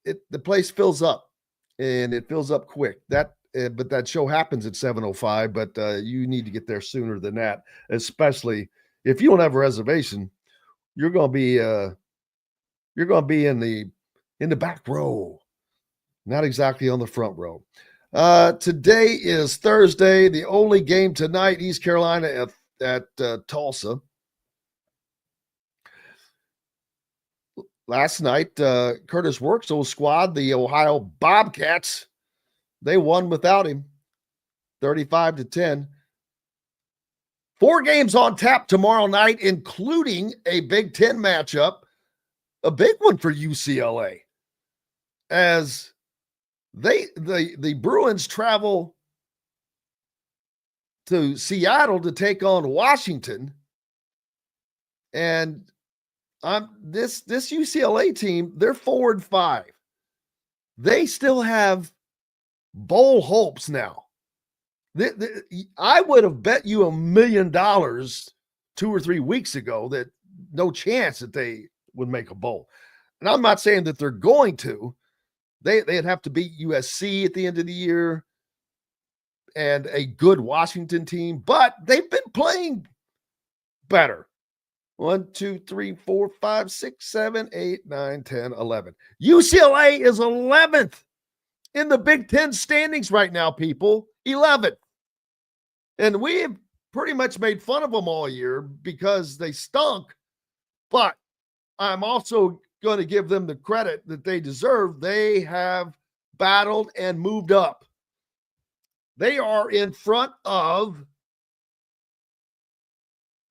place fills up, and it fills up quick. But that show happens at 7:05, but you need to get there sooner than that, especially if you don't have a reservation. You're going to be in the back row, not exactly on the front row. Today is Thursday. The only game tonight, East Carolina at Tulsa. Last night, Curtis Worksel's squad, the Ohio Bobcats, they won without him, 35-10. 4 games on tap tomorrow night, including a Big Ten matchup, a big one for UCLA, as the Bruins travel to Seattle to take on Washington. And this UCLA team, they're 4-5. They still have bowl hopes now. I would have bet you $1 million 2 or 3 weeks ago that no chance that they would make a bowl. And I'm not saying that they're going to. They'd have to beat USC at the end of the year and a good Washington team, but they've been playing better. 1, 2, 3, 4, 5, 6, 7, 8, 9, 10, 11. UCLA is 11th in the Big Ten standings right now, people. 11th. And we have pretty much made fun of them all year because they stunk, but I'm also going to give them the credit that they deserve. They have battled and moved up. They are in front of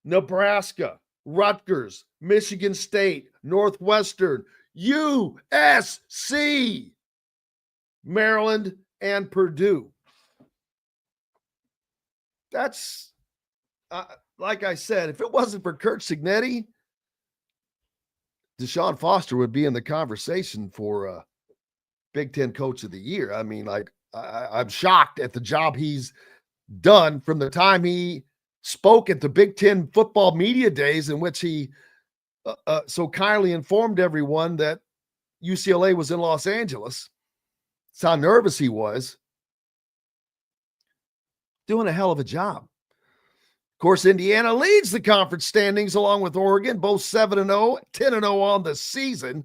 Nebraska, Rutgers, Michigan State, Northwestern, USC, Maryland, and Purdue. That's, like I said, if it wasn't for Kurt Signetti, Deshaun Foster would be in the conversation for Big Ten Coach of the Year. I mean, like, I'm shocked at the job he's done from the time he spoke at the Big Ten football media days, in which he so kindly informed everyone that UCLA was in Los Angeles. That's how nervous he was. Doing a hell of a job. Of course, Indiana leads the conference standings along with Oregon, both 7-0, 10-0 on the season,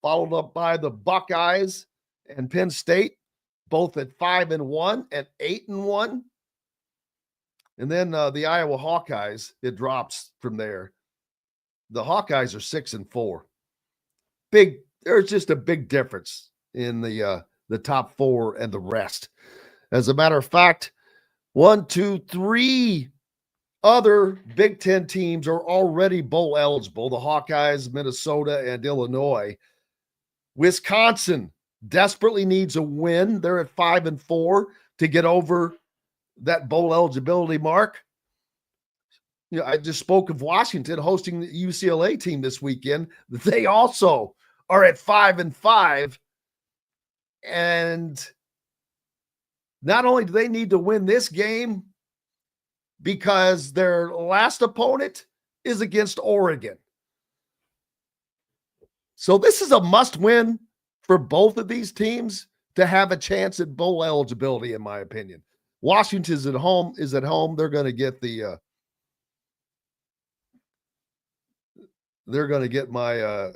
followed up by the Buckeyes and Penn State, both at 5-1 and 8-1. And then the Iowa Hawkeyes, it drops from there. the Hawkeyes are 6-4. There's just a big difference in the top four and the rest. As a matter of fact, 1, 2, 3 other Big Ten teams are already bowl eligible. The Hawkeyes, Minnesota, and Illinois. Wisconsin desperately needs a win. They're at 5-4 to get over that bowl eligibility mark. You know, I just spoke of Washington hosting the UCLA team this weekend. They also are at 5-5. And not only do they need to win this game, because their last opponent is against Oregon. So this is a must-win for both of these teams to have a chance at bowl eligibility, in my opinion. Washington is at home. They're going to get my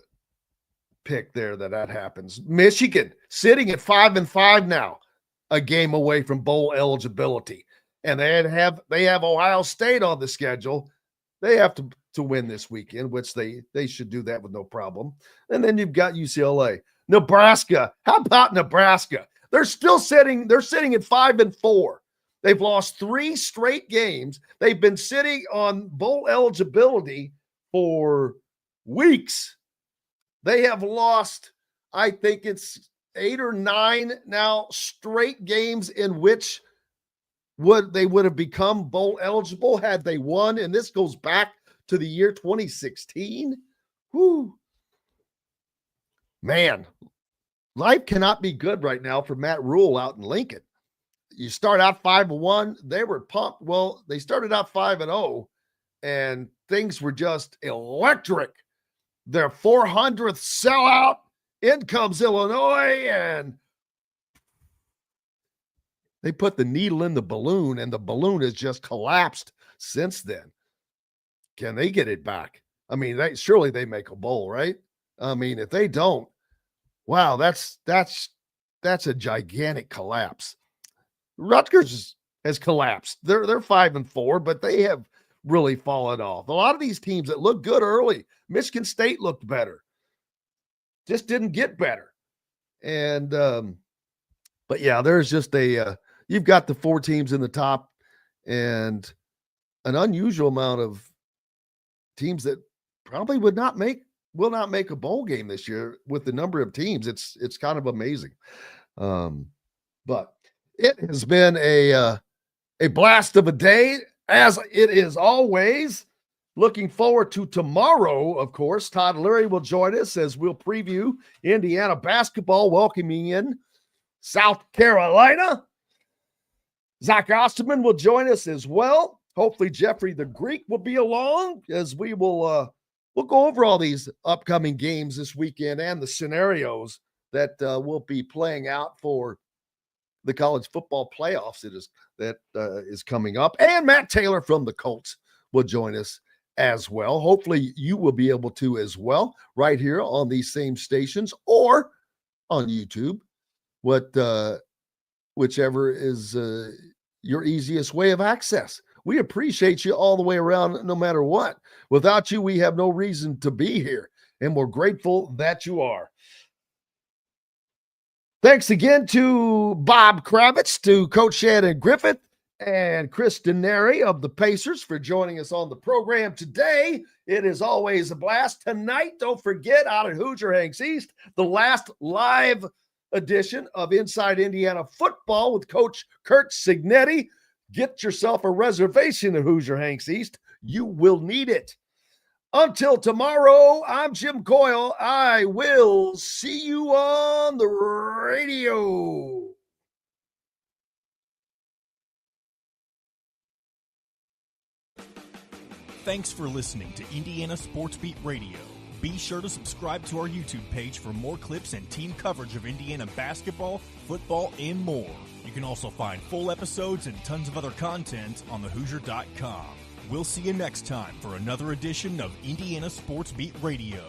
pick there that happens. Michigan sitting at 5-5 now, a game away from bowl eligibility. And they have Ohio State on the schedule. They have to win this weekend, which they should do that with no problem. And then you've got UCLA. Nebraska. How about Nebraska? They're sitting at 5-4. They've lost 3 straight games. They've been sitting on bowl eligibility for weeks. They have lost, I think it's 8 or 9 now straight games in which they would have become bowl eligible had they won. And this goes back to the year 2016. Whoo. Man, life cannot be good right now for Matt Rule out in Lincoln. You start out 5-1. They were pumped. Well, they started out 5-0, and things were just electric. Their 400th sellout. In comes Illinois, and they put the needle in the balloon, and the balloon has just collapsed since then. Can they get it back? I mean, surely they make a bowl, right? I mean, if they don't, wow, that's a gigantic collapse. Rutgers has collapsed. They're 5-4, but they have really fallen off. A lot of these teams that looked good early, Michigan State looked better, just didn't get better. And but yeah, there's just you've got the 4 teams in the top and an unusual amount of teams that probably will not make a bowl game this year with the number of teams. It's kind of amazing. But it has been a blast of a day, as it is always. Looking forward to tomorrow, of course. Todd Leary will join us as we'll preview Indiana basketball, welcoming in South Carolina. Zach Osterman will join us as well. Hopefully Jeffrey the Greek will be along as we'll go over all these upcoming games this weekend and the scenarios that will be playing out for the college football playoffs that is coming up. And Matt Taylor from the Colts will join us as well. Hopefully you will be able to as well, right here on these same stations or on YouTube, whichever is your easiest way of access. We appreciate you all the way around, no matter what. Without you, we have no reason to be here, and we're grateful that you are. Thanks again to Bob Kravitz, to Coach Shannon Griffith, and Chris Denari of the Pacers for joining us on the program today. It is always a blast. Tonight, don't forget, out at Hoosier Hanks East, the last live edition of Inside Indiana Football with Coach Kurt Signetti. Get yourself a reservation at Hoosier Hanks East. You will need it. Until tomorrow, I'm Jim Coyle. I will see you on the radio. Thanks for listening to Indiana Sports Beat Radio. Be sure to subscribe to our YouTube page for more clips and team coverage of Indiana basketball, football, and more. You can also find full episodes and tons of other content on thehoosier.com. We'll see you next time for another edition of Indiana Sports Beat Radio.